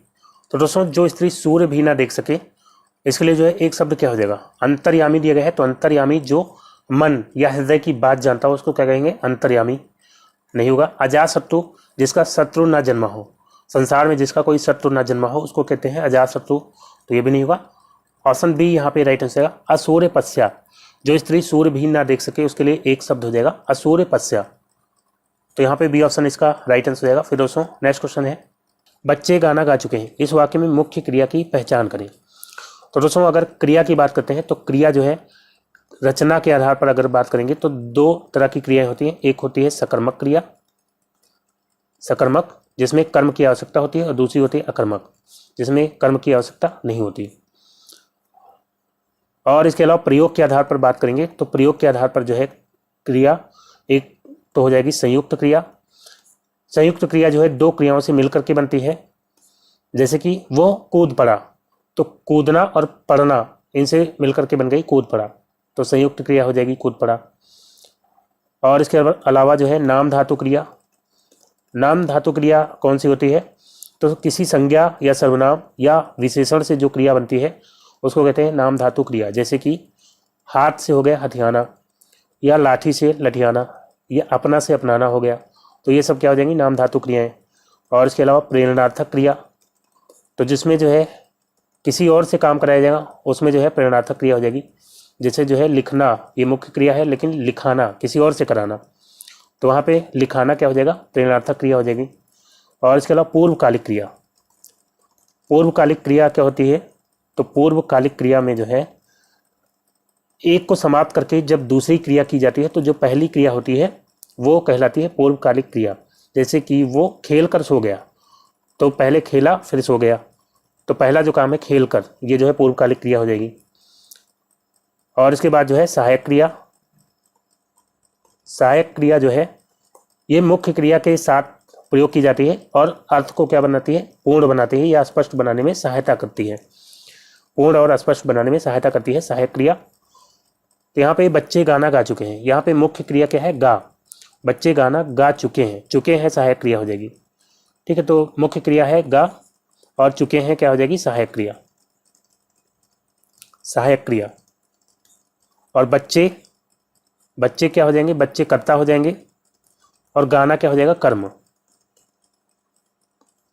तो दोस्तों जो स्त्री सूर्य भी ना देख सके, इसके लिए जो है एक शब्द क्या हो जाएगा? अंतर्यामी दिया गया है, तो अंतर्यामी जो मन या हृदय की बात जानता हो उसको क्या कहेंगे? अंतर्यामी नहीं होगा। अजातशत्रु, जिसका शत्रु ना जन्मा हो, संसार में जिसका कोई शत्रु ना जन्मा हो उसको कहते हैं अजातशत्रु, तो ये भी नहीं होगा। ऑप्शन बी यहाँ पे राइट आंसर है। असूर्य पश्या, जो स्त्री सूर्य भी ना देख सके उसके लिए एक शब्द हो जाएगा असूर्य पश्या, तो यहाँ पे बी ऑप्शन इसका राइट आंसर हो जाएगा। फिर दोस्तों नेक्स्ट क्वेश्चन है, बच्चे गाना गा चुके हैं, इस वाक्य में मुख्य क्रिया की पहचान करें। तो दोस्तों अगर क्रिया की बात करते हैं तो क्रिया जो है रचना के आधार पर अगर बात करेंगे तो दो तरह की क्रियाएं होती हैं। एक होती है सकर्मक क्रिया, सकर्मक जिसमें कर्म की आवश्यकता होती है, और दूसरी होती है अकर्मक जिसमें कर्म की आवश्यकता नहीं होती। और इसके अलावा प्रयोग के आधार पर बात करेंगे तो प्रयोग के आधार पर जो है क्रिया एक तो हो जाएगी संयुक्त क्रिया। संयुक्त क्रिया जो है दो क्रियाओं से मिलकर के बनती है, जैसे कि वो कूद पड़ा, तो कूदना और पढ़ना इनसे मिलकर के बन गई कूद पड़ा, तो संयुक्त क्रिया हो जाएगी कूद पड़ा। और इसके अलावा जो है नाम धातु क्रिया, नाम धातु क्रिया कौन सी होती है? तो किसी संज्ञा या सर्वनाम या विशेषण से जो क्रिया बनती है उसको कहते हैं नाम धातु क्रिया, जैसे कि हाथ से हो गया हथियाना, या लाठी से लठियाना, या अपना से अपनाना हो गया, तो ये सब क्या हो जाएंगी? नाम धातु क्रियाएं। और इसके अलावा प्रेरणार्थक क्रिया, तो जिसमें जो है किसी और से काम कराया जाएगा उसमें जो है प्रेरणार्थक क्रिया हो जाएगी। जैसे जो है लिखना, ये मुख्य क्रिया है, लेकिन लिखाना किसी और से कराना, तो वहाँ पे लिखाना क्या हो जाएगा? प्रेरणार्थक क्रिया हो जाएगी। और इसके अलावा पूर्वकालिक क्रिया, पूर्वकालिक क्रिया क्या होती है? तो पूर्वकालिक क्रिया में जो है एक को समाप्त करके जब दूसरी क्रिया की जाती है तो जो पहली क्रिया होती है वो कहलाती है पूर्वकालिक क्रिया। जैसे कि वो खेल कर सो गया, तो पहले खेला फिर सो गया, तो पहला जो काम है खेल कर, ये जो है पूर्वकालिक क्रिया हो जाएगी। और इसके बाद जो है सहायक क्रिया, सहायक क्रिया जो है ये मुख्य क्रिया के साथ प्रयोग की जाती है और अर्थ को क्या बनाती है? पूर्ण बनाती है या स्पष्ट बनाने में सहायता करती है, पूर्ण और स्पष्ट बनाने में सहायता करती है सहायक क्रिया। तो यहाँ पे बच्चे गाना गा चुके हैं, यहाँ पे मुख्य क्रिया क्या है? गा, बच्चे गाना गा चुके हैं, चुके हैं सहायक क्रिया हो जाएगी। ठीक है, तो मुख्य क्रिया है गा और चुके हैं क्या हो जाएगी? सहायक क्रिया, सहायक क्रिया। और बच्चे, बच्चे क्या हो जाएंगे? बच्चे कर्ता हो जाएंगे, और गाना क्या हो जाएगा? कर्म।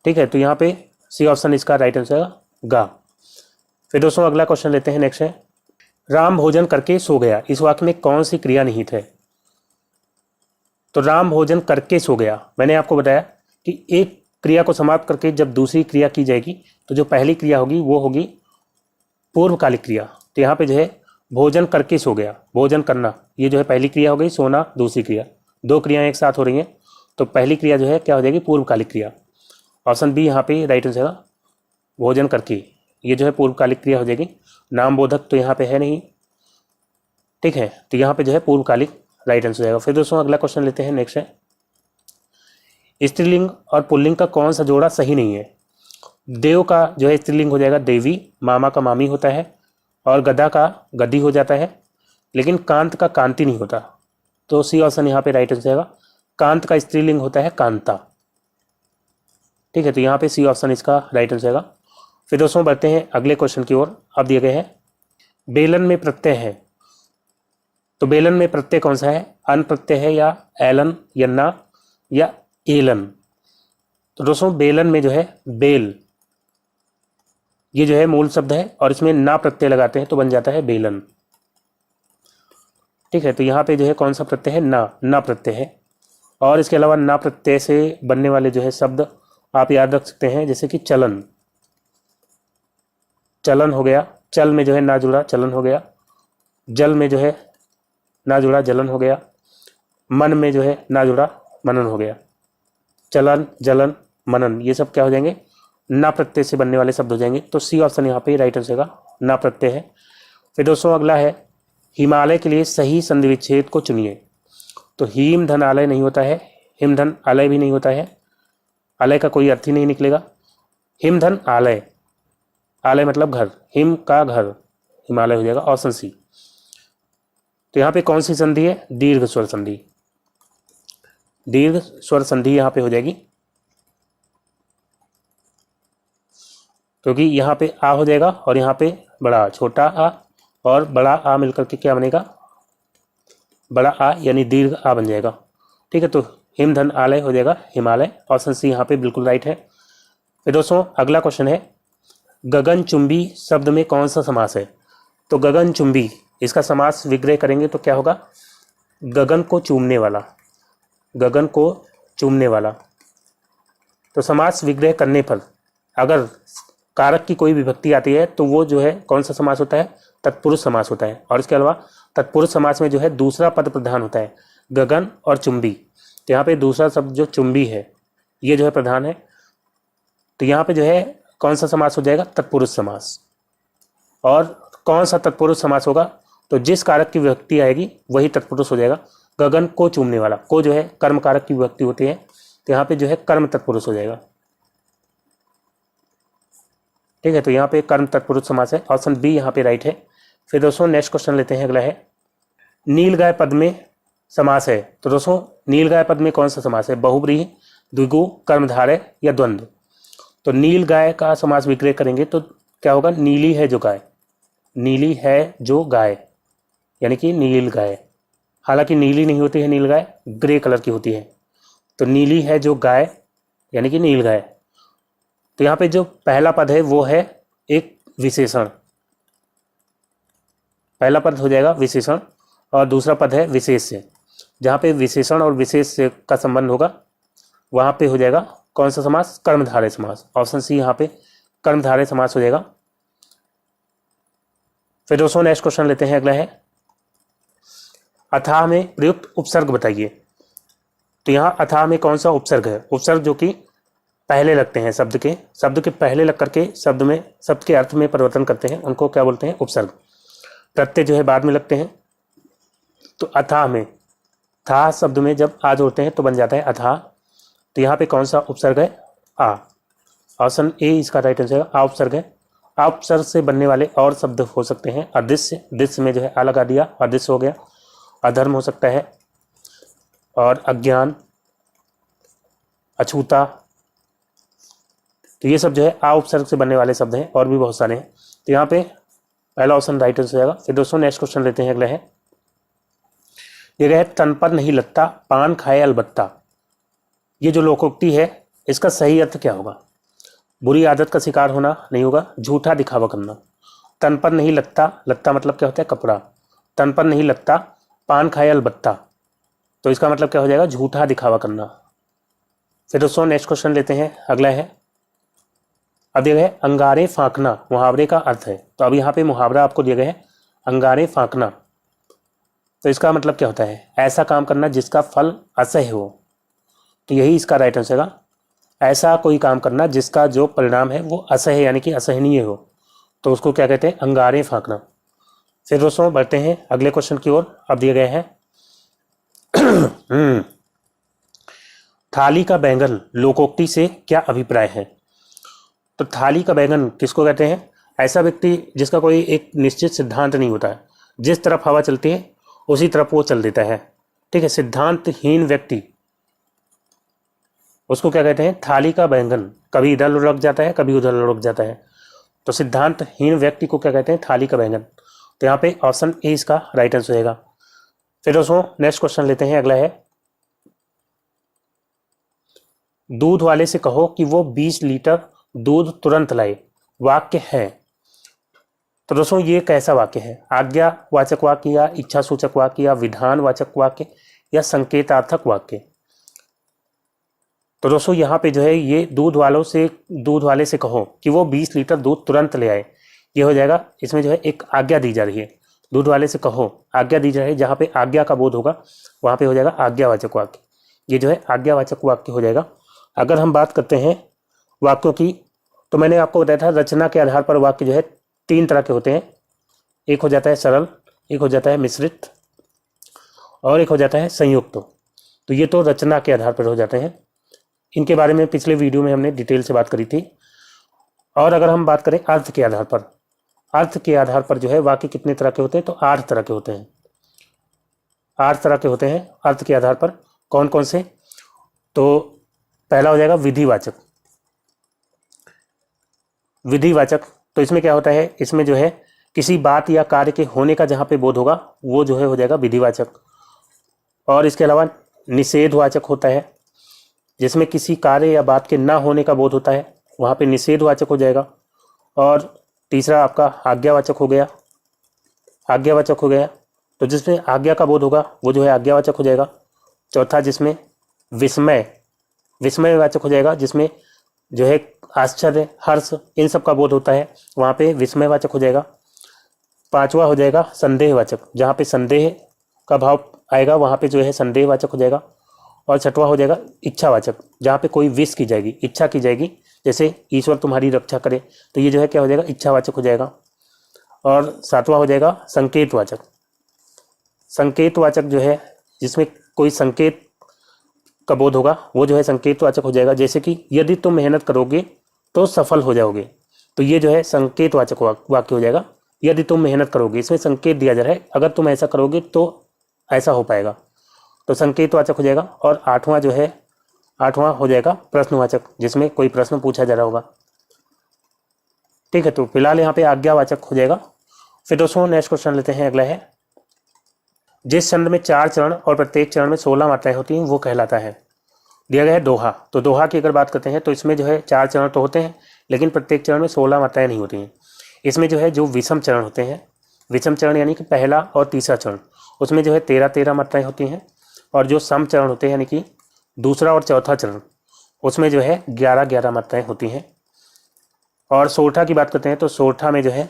ठीक है, तो यहाँ पे सी ऑप्शन इसका राइट आंसर है गा। फिर दोस्तों अगला क्वेश्चन लेते हैं। नेक्स्ट है, राम भोजन करके सो गया, इस वाक्य में कौन सी क्रिया निहित है? तो राम भोजन करके सो गया, मैंने आपको बताया कि एक क्रिया को समाप्त करके जब दूसरी क्रिया की जाएगी तो जो पहली क्रिया होगी वो होगी पूर्वकालिक क्रिया। तो यहाँ पे जो है भोजन करके सो गया, भोजन करना ये जो है पहली क्रिया हो गई, सोना दूसरी क्रिया, दो क्रियाएं एक साथ हो रही हैं, तो पहली क्रिया जो है क्या हो जाएगी? पूर्वकालिक क्रिया। ऑप्शन बी यहाँ पे राइट आंसर है, भोजन करके ये जो है पूर्वकालिक क्रिया हो जाएगी। नाम बोधक तो यहाँ पे है नहीं, ठीक है, तो यहाँ पे जो है पूर्वकालिक राइट आंसर हो जाएगा। फिर दोस्तों अगला क्वेश्चन लेते हैं। नेक्स्ट है, स्त्रीलिंग और पुल्लिंग का कौन सा जोड़ा सही नहीं है? देव का जो है स्त्रीलिंग हो जाएगा देवी, मामा का मामी होता है, और गधा का गधी हो जाता है, लेकिन कांत का कांति नहीं होता। तो सी ऑप्शन यहाँ पे राइट हो जाएगा। कांत का स्त्रीलिंग होता है कांता। ठीक है, तो यहाँ पे सी ऑप्शन इसका राइट हो जाएगा। फिर दोस्तों बढ़ते हैं अगले क्वेश्चन की ओर। अब दिए गए हैं बेलन में प्रत्यय है, तो बेलन में प्रत्यय कौन सा है? अन प्रत्यय है या एलन या ना या एलन? तो दोस्तों बेलन में जो है बेल, ये जो है मूल शब्द है और इसमें ना प्रत्यय लगाते हैं तो बन जाता है बेलन। ठीक है, तो यहाँ पे जो है कौन सा प्रत्यय है? ना प्रत्यय है। और इसके अलावा ना प्रत्यय से बनने वाले जो है शब्द आप याद रख सकते हैं, जैसे कि चलन, चलन हो गया, चल में जो है ना जुड़ा चलन हो गया, जल में जो है ना जुड़ा जलन हो गया, मन में जो है ना जुड़ा मनन हो गया। चलन, जलन, मनन, ये सब क्या हो जाएंगे? ना प्रत्यय से बनने वाले शब्द हो जाएंगे। तो सी ऑप्शन यहाँ पे राइट हो जाएगा, ना प्रत्यय है। फिर दोस्तों अगला है हिमालय के लिए सही संधि विच्छेद को चुनिए। तो हिम धन आलय नहीं होता है, हिम धन आलय भी नहीं होता है, आलय का कोई अर्थ ही नहीं निकलेगा। हिम धन आलय, आलय मतलब घर, हिम का घर, हिमालय हो जाएगा ऑप्शन सी। तो यहाँ पे कौन सी संधि है? दीर्घ स्वर संधि, दीर्घ स्वर संधि यहाँ पे हो जाएगी, क्योंकि यहाँ पे आ हो जाएगा और यहाँ पे बड़ा छोटा आ और बड़ा आ मिलकर के क्या बनेगा? बड़ा आ, यानी दीर्घ आ बन जाएगा। ठीक है, तो हिम धन आलय हो जाएगा हिमालय, ऑप्शन सी यहाँ पे बिल्कुल राइट है। फिर दोस्तों अगला क्वेश्चन है गगनचुंबी शब्द में कौन सा समास है? तो गगनचुंबी, इसका समास विग्रह करेंगे तो क्या होगा? गगन को चूमने वाला, गगन को चूमने वाला। तो समास विग्रह करने पर अगर कारक की कोई विभक्ति आती है तो वो जो है कौन सा समास होता है? तत्पुरुष समास होता है। और इसके अलावा तत्पुरुष समास में जो है दूसरा पद प्रधान होता है, गगन और चुंबी। तो यहाँ पे दूसरा शब्द जो चुंबी है ये जो है प्रधान है, तो यहाँ पे जो है कौन सा समास हो जाएगा? तत्पुरुष समास। और कौन सा तत्पुरुष समास होगा? तो जिस कारक की विभक्ति आएगी वही तत्पुरुष हो जाएगा। गगन को चूमने वाला, को जो है कर्म कारक की विभक्ति होती है, तो यहाँ पे जो है कर्म तत्पुरुष हो जाएगा। ठीक है, तो यहाँ पे कर्म तत्पुरुष समास है, ऑप्शन बी यहाँ पे राइट है। फिर दोस्तों नेक्स्ट क्वेश्चन लेते हैं, अगला है नीलगाय पद में समास है। तो दोस्तों नीलगाय पद में कौन सा समास है? बहुब्रीहि, द्विगु, कर्मधारय या द्वंद्व? तो नीलगाय का समास विग्रह करेंगे तो क्या होगा? नीली है जो गाय, नीली है जो गाय, यानी कि नील गाय। हालांकि नीली नहीं होती है नीलगाय, ग्रे कलर की होती है। तो नीली है जो गाय यानी कि नील गाय। तो यहाँ पे जो पहला पद है वो है एक विशेषण, पहला पद हो जाएगा विशेषण और दूसरा पद है विशेष से। जहाँ पे विशेषण और विशेष से का संबंध होगा वहाँ पे हो जाएगा कौन सा समास? कर्मधारय समास, ऑप्शन सी यहाँ पे कर्मधारय समास हो जाएगा। फिर दोस्तों नेक्स्ट क्वेश्चन लेते हैं, अगला है अथाह में प्रयुक्त उपसर्ग बताइए। तो यहाँ अथाह में कौन सा उपसर्ग है? उपसर्ग जो कि पहले लगते हैं शब्द के पहले लग करके शब्द के अर्थ में परिवर्तन करते हैं, उनको क्या बोलते हैं? उपसर्ग। प्रत्यय जो है बाद में लगते हैं। तो अथाह में, था शब्द में जब आ जोड़ते हैं तो बन जाता है अथाह। तो यहाँ पे कौन सा उपसर्ग है? आ, ऑप्शन ए इसका राइट आंसर है, आ उपसर्ग है। आ उपसर्ग से बनने वाले और शब्द हो सकते हैं अदृश्य, दृश्य में जो है आ लगा दिया, अदृश्य हो गया। अधर्म हो सकता है, और अज्ञान, अछूता। तो ये सब जो है आ उपसर्ग से बनने वाले शब्द हैं, और भी बहुत सारे हैं। तो यहाँ पे पहला ऑप्शन राइट आंसर हो जाएगा। फिर दोस्तों नेक्स्ट क्वेश्चन लेते हैं, अगला है ये है तन पर नहीं लगता पान खाए अलबत्ता। ये जो लोकोक्ति है इसका सही अर्थ क्या होगा? बुरी आदत का शिकार होना नहीं होगा, झूठा दिखावा करना। तन पर नहीं लगता, लगता मतलब क्या होता है? कपड़ा। तन पर नहीं लगता पान खाए अलबत्ता, तो इसका मतलब क्या हो जाएगा? झूठा दिखावा करना। फिर दोस्तों नेक्स्ट क्वेश्चन लेते हैं, अगला है अब दिया गया है अंगारे फांकना, मुहावरे का अर्थ है। तो अब यहाँ पे मुहावरा आपको दिया गया है अंगारे फांकना। तो इसका मतलब क्या होता है? ऐसा काम करना जिसका फल असह्य हो। तो यही इसका राइट आंसर है, ऐसा कोई काम करना जिसका जो परिणाम है वो असह्य यानी कि असहनीय हो, तो उसको क्या कहते हैं? अंगारे फांकना। फिर दोस्तों बढ़ते हैं अगले क्वेश्चन की ओर। अब दिए गए हैं थाली का बैंगन लोकोक्ति से क्या अभिप्राय है। तो थाली का बैंगन किसको कहते हैं, ऐसा व्यक्ति जिसका कोई एक निश्चित सिद्धांत नहीं होता है, जिस तरफ हवा चलती है उसी तरफ वो चल देता है। ठीक है, सिद्धांतहीन व्यक्ति उसको क्या कहते हैं, थाली का बैंगन, कभी इधर लुढ़क जाता है कभी उधर लुढ़क जाता है। तो सिद्धांतहीन व्यक्ति को क्या कहते हैं, थाली का बैंगन। तो यहाँ पे ऑप्शन ए इसका राइट आंसर होगा। फिर दोस्तों नेक्स्ट क्वेश्चन लेते हैं, अगला है दूध वाले से कहो कि वो 20 लीटर दूध तुरंत लाए, वाक्य है। तो दोस्तों ये कैसा वाक्य है, आज्ञावाचक वाक्य या इच्छा सूचक वाक्य या विधानवाचक वाक्य या संकेतार्थक वाक्य। तो दोस्तों यहाँ पे जो है ये दूध वाले से कहो कि वो 20 लीटर दूध तुरंत ले आए, ये हो जाएगा। इसमें जो है एक आज्ञा दी जा रही है, दूध वाले से कहो आज्ञा दी जा रही है, जहाँ पे आज्ञा का बोध होगा वहाँ पे हो जाएगा आज्ञावाचक वाक्य। ये जो है आज्ञावाचक वाक्य हो जाएगा। अगर हम बात करते हैं वाक्यों की, तो मैंने आपको बताया था रचना के आधार पर वाक्य जो है 3 तरह के होते हैं। एक हो जाता है सरल, एक हो जाता है मिश्रित और एक हो जाता है संयुक्त। तो ये तो रचना के आधार पर हो जाते हैं, इनके बारे में पिछले वीडियो में हमने डिटेल से बात करी थी। और अगर हम बात करें अर्थ के आधार पर, अर्थ के आधार पर जो है वाक्य कितने तरह के होते हैं, तो 8 तरह के होते हैं। 8 तरह के होते हैं अर्थ के आधार पर। कौन कौन से, तो पहला हो जाएगा विधिवाचक। विधिवाचक तो इसमें क्या होता है, इसमें जो है किसी बात या कार्य के होने का जहाँ पे बोध होगा वो जो है हो जाएगा विधिवाचक। और इसके अलावा निषेधवाचक होता है, जिसमें किसी कार्य या बात के ना होने का बोध होता है वहाँ पे निषेधवाचक हो जाएगा। और तीसरा आपका आज्ञावाचक हो गया, आज्ञावाचक हो गया, तो जिसमें आज्ञा का बोध होगा वो जो है आज्ञावाचक हो जाएगा। चौथा जिसमें विस्मयवाचक हो जाएगा, जिसमें जो है आश्चर्य, हर्ष, इन सब का बोध होता है वहाँ पे विस्मयवाचक हो जाएगा। पांचवा हो जाएगा संदेहवाचक, जहाँ पे संदेह का भाव आएगा वहाँ पे जो है संदेहवाचक हो जाएगा। और छठवां हो जाएगा इच्छावाचक, जहाँ पे कोई विश की जाएगी, इच्छा की जाएगी, जैसे ईश्वर तुम्हारी रक्षा करे, तो ये जो है क्या हो जाएगा, इच्छावाचक हो जाएगा। और सातवां हो जाएगा संकेतवाचक। संकेतवाचक जो है जिसमें कोई संकेत का बोध होगा वो जो है संकेतवाचक हो जाएगा, जैसे कि यदि तुम मेहनत करोगे तो सफल हो जाओगे, तो ये जो है संकेतवाचक वाक्य हो जाएगा। यदि तुम मेहनत करोगे, इसमें संकेत दिया जा रहा है, अगर तुम ऐसा करोगे तो ऐसा हो पाएगा, तो संकेतवाचक हो जाएगा। और आठवां हो जाएगा प्रश्नवाचक, जिसमें कोई प्रश्न पूछा जा रहा होगा। ठीक है, तो फिलहाल यहाँ पे आज्ञावाचक हो जाएगा। फिर दोस्तों नेक्स्ट क्वेश्चन लेते हैं, अगला है जिस छंद में 4 चरण और प्रत्येक चरण में 16 मात्राएं होती हैं वो कहलाता है। दिया गया है दोहा। तो दोहा की अगर बात करते हैं तो इसमें जो है 4 चरण तो होते हैं, लेकिन प्रत्येक चरण में 16 मात्राएं नहीं होती हैं। इसमें जो है जो विषम चरण होते हैं, विषम चरण यानी कि पहला और तीसरा चरण, उसमें जो है 13-13 मात्राएं होती हैं। और जो सम चरण होते हैं यानी कि दूसरा और चौथा चरण, उसमें जो है 11-11 मात्राएं होती हैं। और सोरठा की बात करते हैं तो सोरठा में जो है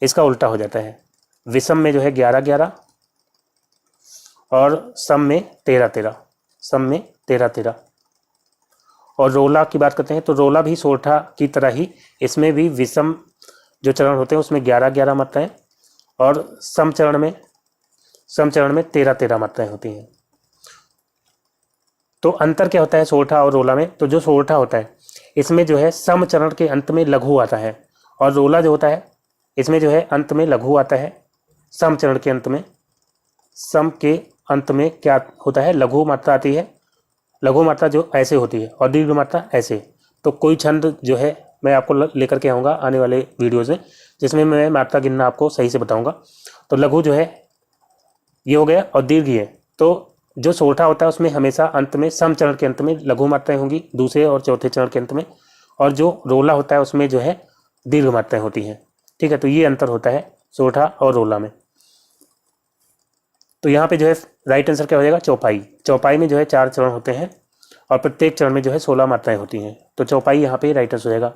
इसका उल्टा हो जाता है, विषम में जो है 11-11 और सम में 13-13, सम में 13-13। और रोला की बात करते हैं तो रोला भी सोरठा की तरह ही, इसमें भी विषम जो चरण होते हैं उसमें 11-11 मात्राएं और सम चरण में 13-13 मात्राएं होती हैं। तो अंतर क्या होता है सोरठा और रोला में, तो जो सोरठा होता है इसमें जो है सम चरण के अंत में लघु आता है, और रोला जो होता है इसमें जो है अंत में लघु आता है, सम चरण के अंत में, सम के अंत में क्या होता है, लघु मात्रा आती है। लघु मात्रा जो ऐसे होती है और दीर्घ मात्रा ऐसे। तो कोई छंद जो है मैं आपको लेकर के आऊँगा आने वाले वीडियोज़ में, जिसमें मैं मात्रा गिनना आपको सही से बताऊँगा। तो लघु जो है ये हो गया और दीर्घ ये। तो जो सोरठा होता है उसमें हमेशा अंत में सम चरण के अंत में लघु मात्राएं होंगी, दूसरे और चौथे चरण के अंत में। और जो रोला होता है उसमें जो है दीर्घ मात्राएं होती हैं। ठीक है, तो ये अंतर होता है सोरठा और रोला में। तो यहाँ पे जो है राइट आंसर क्या हो जाएगा, चौपाई। चौपाई में जो है 4 चरण होते हैं और प्रत्येक चरण में जो है 16 मात्राएं होती हैं। तो चौपाई यहाँ पे राइट आंसर हो जाएगा।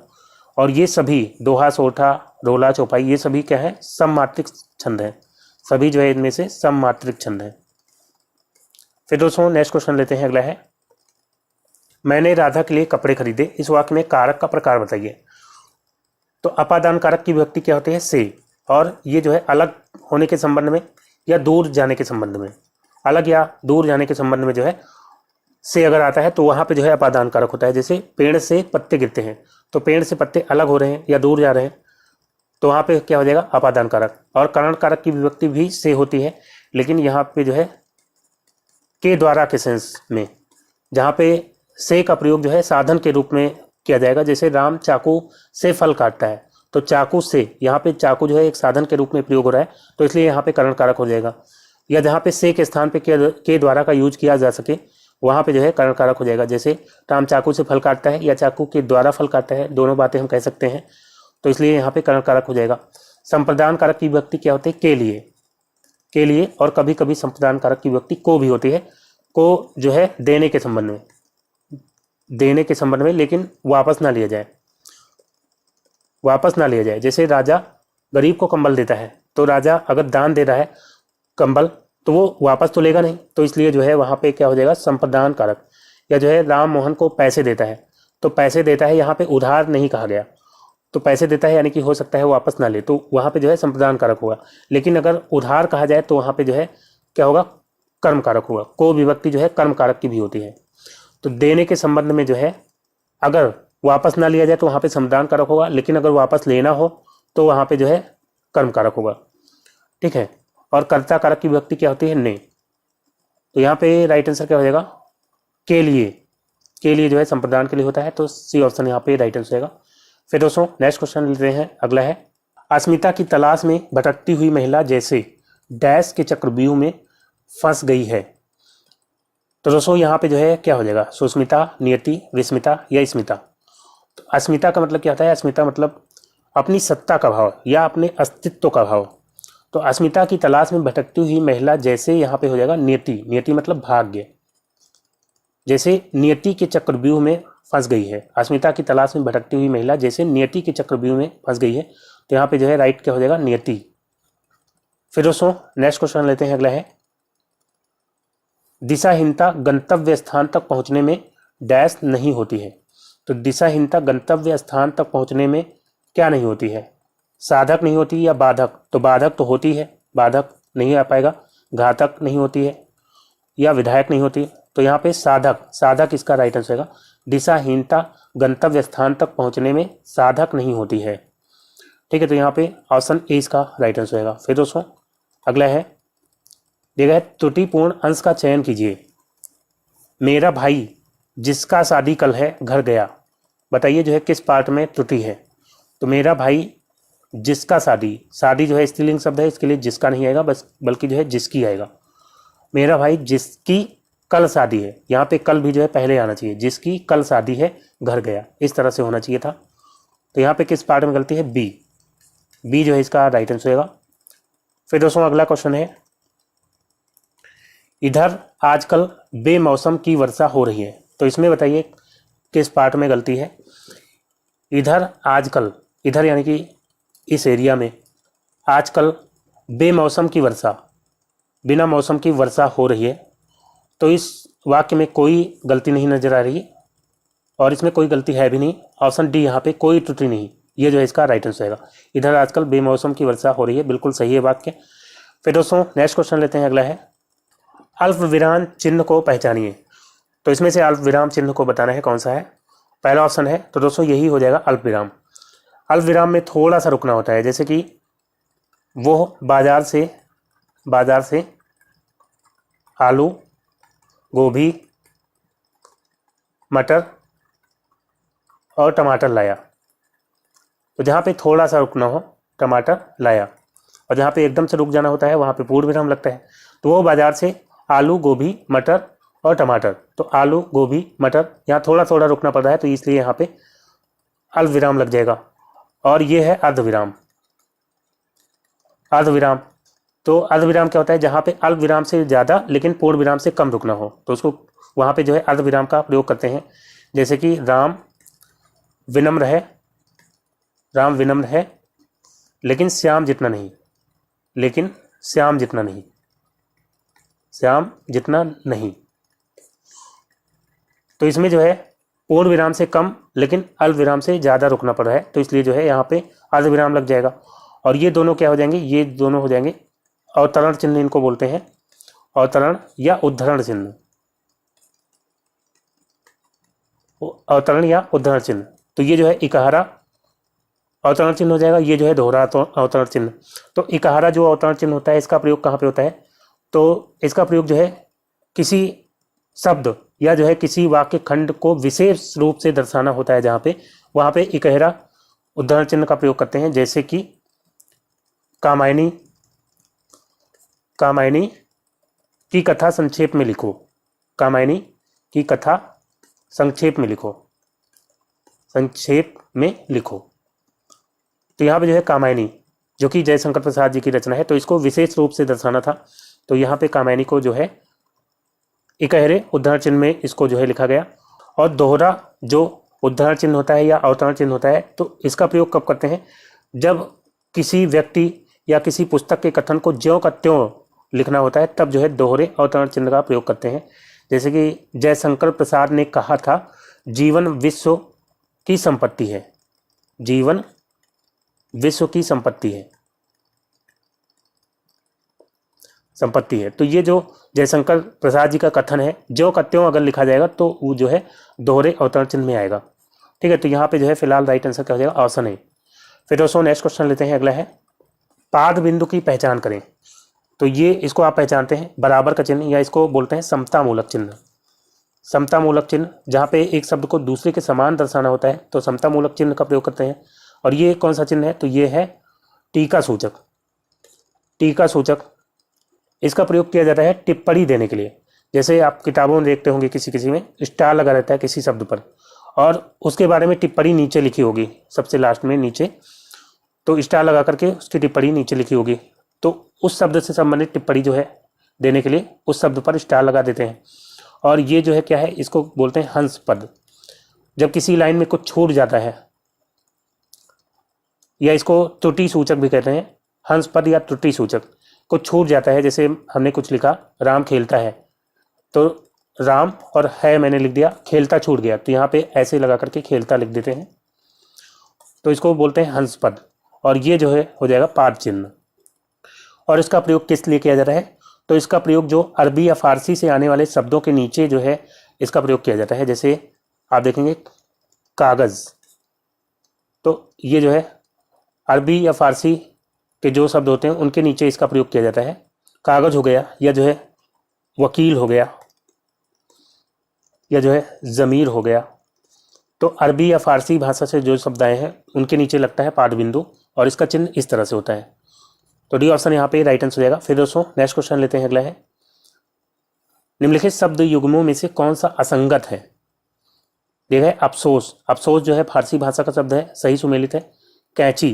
और ये सभी दोहा, सोरठा, रोला, चौपाई, ये सभी क्या है, सममात्रिक छंद है। सभी जो है इनमें से सममात्रिक छंद है। फिर दोस्तों नेक्स्ट क्वेश्चन लेते हैं, अगला है मैंने राधा के लिए कपड़े खरीदे, इस वाक्य में कारक का प्रकार बताइए। तो अपादान कारक की विभक्ति क्या होती है, से। और ये जो है अलग होने के संबंध में या दूर जाने के संबंध में, अलग या दूर जाने के संबंध में जो है से अगर आता है तो वहाँ पे जो है अपादान कारक होता है। जैसे पेड़ से पत्ते गिरते हैं, तो पेड़ से पत्ते अलग हो रहे हैं या दूर जा रहे हैं, तो वहाँ पे क्या हो जाएगा, अपादान कारक। और करण कारक की विभक्ति भी से होती है, लेकिन यहाँ पे जो है के द्वारा के सेंस में, जहाँ पे से का प्रयोग जो है साधन के रूप में किया जाएगा। जैसे राम चाकू से फल काटता है, तो चाकू से, यहाँ पे चाकू जो है एक साधन के रूप में प्रयोग हो रहा है, तो इसलिए यहाँ पे करण कारक हो जाएगा। या जहाँ पे से के स्थान पे के द्वारा का यूज किया जा सके, वहाँ पे जो है करण कारक हो जाएगा। जैसे राम चाकू से फल काटता है या चाकू के द्वारा फल काटता है, दोनों बातें हम कह सकते हैं, तो इसलिए यहाँ पे करण कारक हो जाएगा। संप्रदान कारक की विभक्ति क्या होती है, के लिए, और कभी कभी संप्रदान कारक की विभक्ति को भी होती है। को जो है देने के संबंध में, लेकिन वापस ना लिया जाए। जैसे राजा गरीब को कंबल देता है, तो राजा अगर दान दे रहा है कंबल, तो वो वापस तो लेगा नहीं, तो इसलिए जो है वहाँ पे क्या हो जाएगा, संप्रदान कारक। या जो है राम मोहन को पैसे देता है, तो पैसे देता है यहाँ पे उधार नहीं कहा गया, तो पैसे देता है यानी कि हो सकता है वापस ना ले, तो वहाँ पे जो है संप्रदान कारक होगा। लेकिन अगर उधार कहा जाए तो वहाँ पे जो है क्या होगा, कर्म कारक होगा। को विभक्ति जो है कर्म कारक की भी होती है। तो देने के संबंध में जो है अगर वापस ना लिया जाए तो वहाँ पे संप्रदान कारक होगा, लेकिन अगर वापस लेना हो तो वहाँ पे जो है कर्म कारक होगा। ठीक है। और कर्ता कारक की विभक्ति क्या होती है, ने। तो यहाँ पे राइट आंसर क्या हो जाएगा, के लिए जो है संप्रदान के लिए होता है, तो सी ऑप्शन यहाँ पे राइट आंसर होगा। फिर दोस्तों नेक्स्ट क्वेश्चन लेते हैं। अगला है, अस्मिता की तलाश में भटकती हुई महिला जैसे डैश के चक्रव्यूह में फंस गई है। तो दोस्तों यहाँ पे जो है क्या हो जाएगा, सुस्मिता, नियति, विस्मिता या स्मिता। तो अस्मिता का मतलब क्या होता है, अस्मिता मतलब अपनी सत्ता का भाव या अपने अस्तित्व का भाव। तो अस्मिता की तलाश में भटकती हुई महिला जैसे यहाँ पे हो जाएगा नियति मतलब भाग्य। जैसे नियति के चक्रव्यूह में फंस गई है, अस्मिता की तलाश में भटकती हुई महिला जैसे नियति के चक्रव्यूह में फंस गई है, तो यहाँ पे जो है राइट क्या हो जाएगा, नियति। फिर दोस्तों नेक्स्ट क्वेश्चन लेते हैं। अगला है, दिशाहीनता गंतव्य स्थान तक पहुंचने में डैश नहीं होती है। तो दिशाहीनता गंतव्य स्थान तक पहुंचने में क्या नहीं होती है, साधक नहीं होती या बाधक। तो बाधक तो होती है, बाधक नहीं आ पाएगा। घातक नहीं होती है या विधायक नहीं होती। तो यहाँ पे साधक इसका राइट आंसर होगा। दिशाहीनता गंतव्य स्थान तक पहुंचने में साधक नहीं होती है। ठीक है, तो यहाँ पे ऑप्शन ए इसका राइट आंसर होगा। फिर दोस्तों अगला है, देखा है, त्रुटिपूर्ण अंश का चयन कीजिए। मेरा भाई जिसका शादी कल है घर गया, बताइए जो है किस पार्ट में त्रुटि है। तो मेरा भाई जिसका शादी जो है स्त्रीलिंग शब्द है, इसके लिए जिसका नहीं आएगा बस, बल्कि जो है जिसकी आएगा। मेरा भाई जिसकी कल शादी है, यहाँ पे कल भी जो है पहले आना चाहिए, जिसकी कल शादी है घर गया, इस तरह से होना चाहिए था। तो यहाँ पे किस पार्ट में गलती है, बी जो है इसका राइट आंसर होगा। फिर दोस्तों अगला क्वेश्चन है, इधर आजकल बेमौसम की वर्षा हो रही है। तो इसमें बताइए किस पार्ट में गलती है। इधर आजकल, इधर यानी कि इस एरिया में, आजकल बेमौसम की वर्षा, बिना मौसम की वर्षा हो रही है। तो इस वाक्य में कोई गलती नहीं नजर आ रही और इसमें कोई गलती है भी नहीं। ऑप्शन डी यहाँ पे कोई त्रुटि नहीं, ये जो है इसका राइट आंसर आएगा। इधर आजकल बेमौसम की वर्षा हो रही है, बिल्कुल सही है वाक्य। फिर दोस्तों नेक्स्ट क्वेश्चन लेते हैं। अगला है, अल्प विराम चिन्ह को पहचानिए। तो इसमें से अल्प विराम चिन्ह को बताना है कौन सा है। पहला ऑप्शन है, तो दोस्तों यही हो जाएगा अल्प विराम। अल्प विराम में थोड़ा सा रुकना होता है, जैसे कि वो बाजार से आलू, गोभी, मटर और टमाटर लाया। तो जहाँ पे थोड़ा सा रुकना हो, टमाटर लाया, और जहाँ पे एकदम से रुक जाना होता है वहाँ पे पूर्ण विराम लगता है। तो वो बाजार से आलू, गोभी, मटर और टमाटर, तो आलू, गोभी, मटर, यहाँ थोड़ा थोड़ा रुकना पड़ रहा है, तो इसलिए यहाँ पे अल्प विराम लग जाएगा। और ये है अर्धविराम। अर्धविराम, तो अर्धविराम क्या होता है, जहाँ पे अल्प विराम से ज़्यादा लेकिन पूर्ण विराम से कम रुकना हो, तो उसको वहाँ पे जो है अर्धविराम का प्रयोग करते हैं। जैसे कि राम विनम्र है, लेकिन श्याम जितना नहीं, तो इसमें जो है पूर्ण विराम से कम लेकिन अल्प विराम से ज़्यादा रुकना पड़ रहा है, तो इसलिए जो है यहाँ पे अर्धविराम लग जाएगा। और ये दोनों क्या हो जाएंगे, ये दोनों हो जाएंगे अवतरण चिन्ह, इनको बोलते हैं अवतरण या उद्धरण चिन्ह। अवतरण या उद्धरण चिन्ह। तो ये जो है इकहारा अवतरण चिन्ह हो जाएगा, ये जो है दोहरा अवतरण चिन्ह। तो इकहारा जो अवतरण चिन्ह होता है इसका प्रयोग कहाँ पे होता है? तो इसका प्रयोग जो है किसी शब्द या जो है किसी वाक्य खंड को विशेष रूप से दर्शाना होता है, जहाँ पे वहाँ पे इकहरा उद्धरण चिन्ह का प्रयोग करते हैं। जैसे कि कामायनी की कथा संक्षेप में लिखो, कामायनी की कथा संक्षेप में लिखो, संक्षेप में लिखो। तो यहाँ पे जो है कामायनी जो कि जयशंकर प्रसाद जी की रचना है, तो इसको विशेष रूप से दर्शाना था। तो यहाँ पे कामायनी को जो है इकहरे उद्धरण चिन्ह में इसको जो है लिखा गया। और दोहरा जो उद्धरण चिन्ह होता है या अवतरण चिन्ह होता है, तो इसका प्रयोग कब करते हैं? जब किसी व्यक्ति या किसी पुस्तक के कथन को ज्यों का त्यों लिखना होता है, तब जो है दोहरे अवतरण चिन्ह का प्रयोग करते हैं। जैसे कि जयशंकर प्रसाद ने कहा था, जीवन विश्व की संपत्ति है, जीवन विश्व की संपत्ति है। तो ये जो जयशंकर प्रसाद जी का कथन है, ज्यों का त्यों अगर लिखा जाएगा तो वो जो है दोहरे अवतरण चिन्ह में आएगा। ठीक है, तो यहाँ पे जो है फिलहाल राइट आंसर क्या हो जाएगा? ऑप्शन है। फिर दोस्तों नेक्स्ट क्वेश्चन लेते हैं, अगला है पाद बिंदु की पहचान करें। तो ये इसको आप पहचानते हैं बराबर का चिन्ह, या इसको बोलते हैं समता मूलक चिन्ह। समता मूलक चिन्ह, जहाँ पे एक शब्द को दूसरे के समान दर्शाना होता है, तो समता मूलक चिन्ह का प्रयोग करते हैं। और ये कौन सा चिन्ह है? तो ये है टीका सूचक। टीका सूचक इसका प्रयोग किया जाता है टिप्पणी देने के लिए। जैसे आप किताबों में देखते होंगे किसी में स्टार लगा रहता है किसी शब्द पर, और उसके बारे में टिप्पणी नीचे लिखी होगी, सबसे लास्ट में नीचे, तो स्टार लगा करके उसकी टिप्पणी नीचे लिखी होगी। तो उस शब्द से संबंधित टिप्पणी जो है देने के लिए उस शब्द पर स्टार लगा देते हैं। और ये जो है क्या है? इसको बोलते हैं हंस पद। जब किसी लाइन में कुछ छूट जाता है, या इसको त्रुटि सूचक भी कहते हैं, हंस पद या त्रुटि सूचक, कुछ छूट जाता है। जैसे हमने कुछ लिखा राम खेलता है, तो राम और है मैंने लिख दिया, खेलता छूट गया, तो यहाँ पे ऐसे लगा करके खेलता लिख देते हैं, तो इसको बोलते हैं हंस पद। और ये जो है हो जाएगा पाद चिन्ह। और इसका प्रयोग किस लिए किया जाता है? तो इसका प्रयोग जो अरबी या फारसी से आने वाले शब्दों के नीचे जो है इसका प्रयोग किया जाता है। जैसे आप देखेंगे कागज़, तो ये जो है अरबी या फारसी के जो शब्द होते हैं उनके नीचे इसका प्रयोग किया जाता है। कागज़ हो गया, या जो है वकील हो गया, या जो है ज़मीर हो गया। तो अरबी या फारसी भाषा से जो शब्द आए हैं उनके नीचे लगता है पाद बिंदु, और इसका चिन्ह इस तरह से होता है। तो डी ऑप्शन यहाँ पे राइट आंसर हो जाएगा। फिर दोस्तों नेक्स्ट क्वेश्चन लेते हैं, अगला है निम्नलिखित शब्द युग्मों में से कौन सा असंगत है? देखा है अफसोस, अफसोस जो है फारसी भाषा का शब्द है, सही सुमेलित है। कैंची,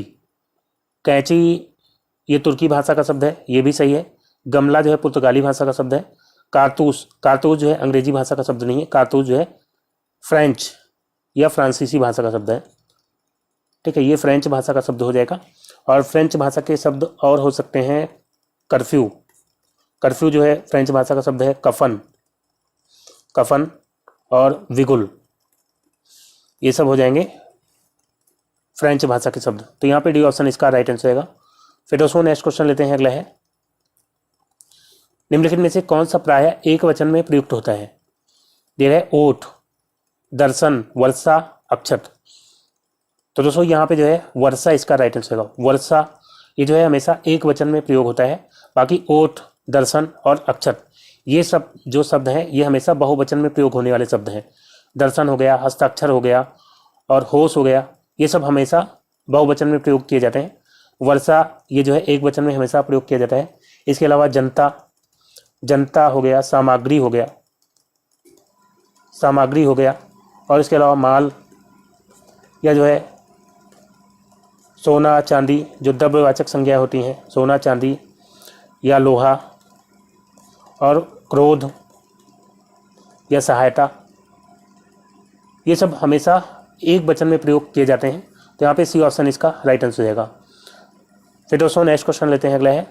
कैंची ये तुर्की भाषा का शब्द है, ये भी सही है। गमला जो है पुर्तगाली भाषा का शब्द है। कारतूस, कारतूस जो है अंग्रेजी भाषा का शब्द नहीं है, कारतूस जो है फ्रेंच या फ्रांसीसी भाषा का शब्द है। ठीक है, ये फ्रेंच भाषा का शब्द हो जाएगा। और फ्रेंच भाषा के शब्द और हो सकते हैं कर्फ्यू, कर्फ्यू जो है फ्रेंच भाषा का शब्द है। कफन, कफन और विगुल, ये सब हो जाएंगे फ्रेंच भाषा के शब्द। तो यहाँ पे डी ऑप्शन इसका राइट आंसर रहेगा। फिर दोस्तों नेक्स्ट क्वेश्चन लेते हैं, अगला है निम्नलिखित में से कौन सा प्रायः एक वचन में प्रयुक्त होता है? दे रहे ओठ, दर्शन, वर्षा, अक्षत। तो दोस्तों यहाँ पे जो है वर्षा इसका राइट आंसर होगा। वर्षा ये जो है हमेशा एक वचन में प्रयोग होता है। बाकी ओठ, दर्शन और अक्षत ये सब जो शब्द हैं ये हमेशा बहुवचन में प्रयोग होने वाले शब्द हैं। दर्शन हो गया, हस्ताक्षर हो गया और होश हो गया, ये सब हमेशा बहुवचन में प्रयोग किए जाते हैं। वर्षा ये जो है एक वचन में हमेशा प्रयोग किया जाता है। इसके अलावा जनता, जनता हो गया, सामग्री हो गया, सामग्री हो गया, और इसके अलावा माल या जो है सोना चांदी जो द्रव्यवाचक संज्ञा होती हैं, सोना चांदी या लोहा, और क्रोध या सहायता, ये सब हमेशा एक वचन में प्रयोग किए जाते हैं। तो यहाँ पे सी ऑप्शन इसका राइट आंसर हो जाएगा। फिर दोस्तों नेक्स्ट क्वेश्चन लेते हैं, अगला है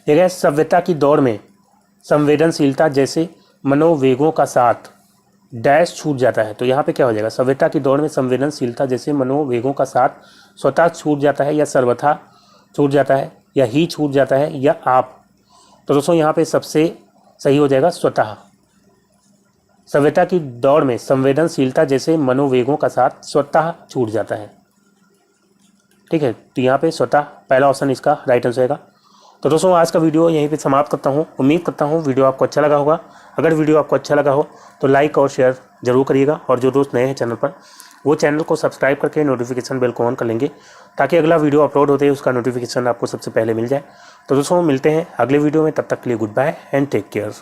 देखिए सभ्यता की दौड़ में संवेदनशीलता जैसे मनोवेगों का साथ डैश छूट जाता है। तो यहाँ पे क्या हो जाएगा? सभ्यता की दौड़ में संवेदनशीलता जैसे मनोवेगों का साथ स्वतः छूट जाता है, या सर्वथा छूट जाता है, या ही छूट जाता है, या आप। तो दोस्तों यहाँ पे सबसे सही हो जाएगा स्वतः। सभ्यता की दौड़ में संवेदनशीलता जैसे मनोवेगों का साथ स्वतः छूट जाता है। ठीक है, तो यहाँ पे स्वतः पहला ऑप्शन इसका राइट आंसर होगा। तो दोस्तों आज का वीडियो यहीं पे समाप्त करता हूँ। उम्मीद करता हूँ वीडियो आपको अच्छा लगा होगा। अगर वीडियो आपको अच्छा लगा हो तो लाइक और शेयर जरूर करिएगा, और जो दोस्त नए हैं चैनल पर वो चैनल को सब्सक्राइब करके नोटिफिकेशन बेल को ऑन कर लेंगे, ताकि अगला वीडियो अपलोड होते ही उसका नोटिफिकेशन आपको सबसे पहले मिल जाए। तो दोस्तों मिलते हैं अगले वीडियो में, तब तक के लिए goodbye and take care.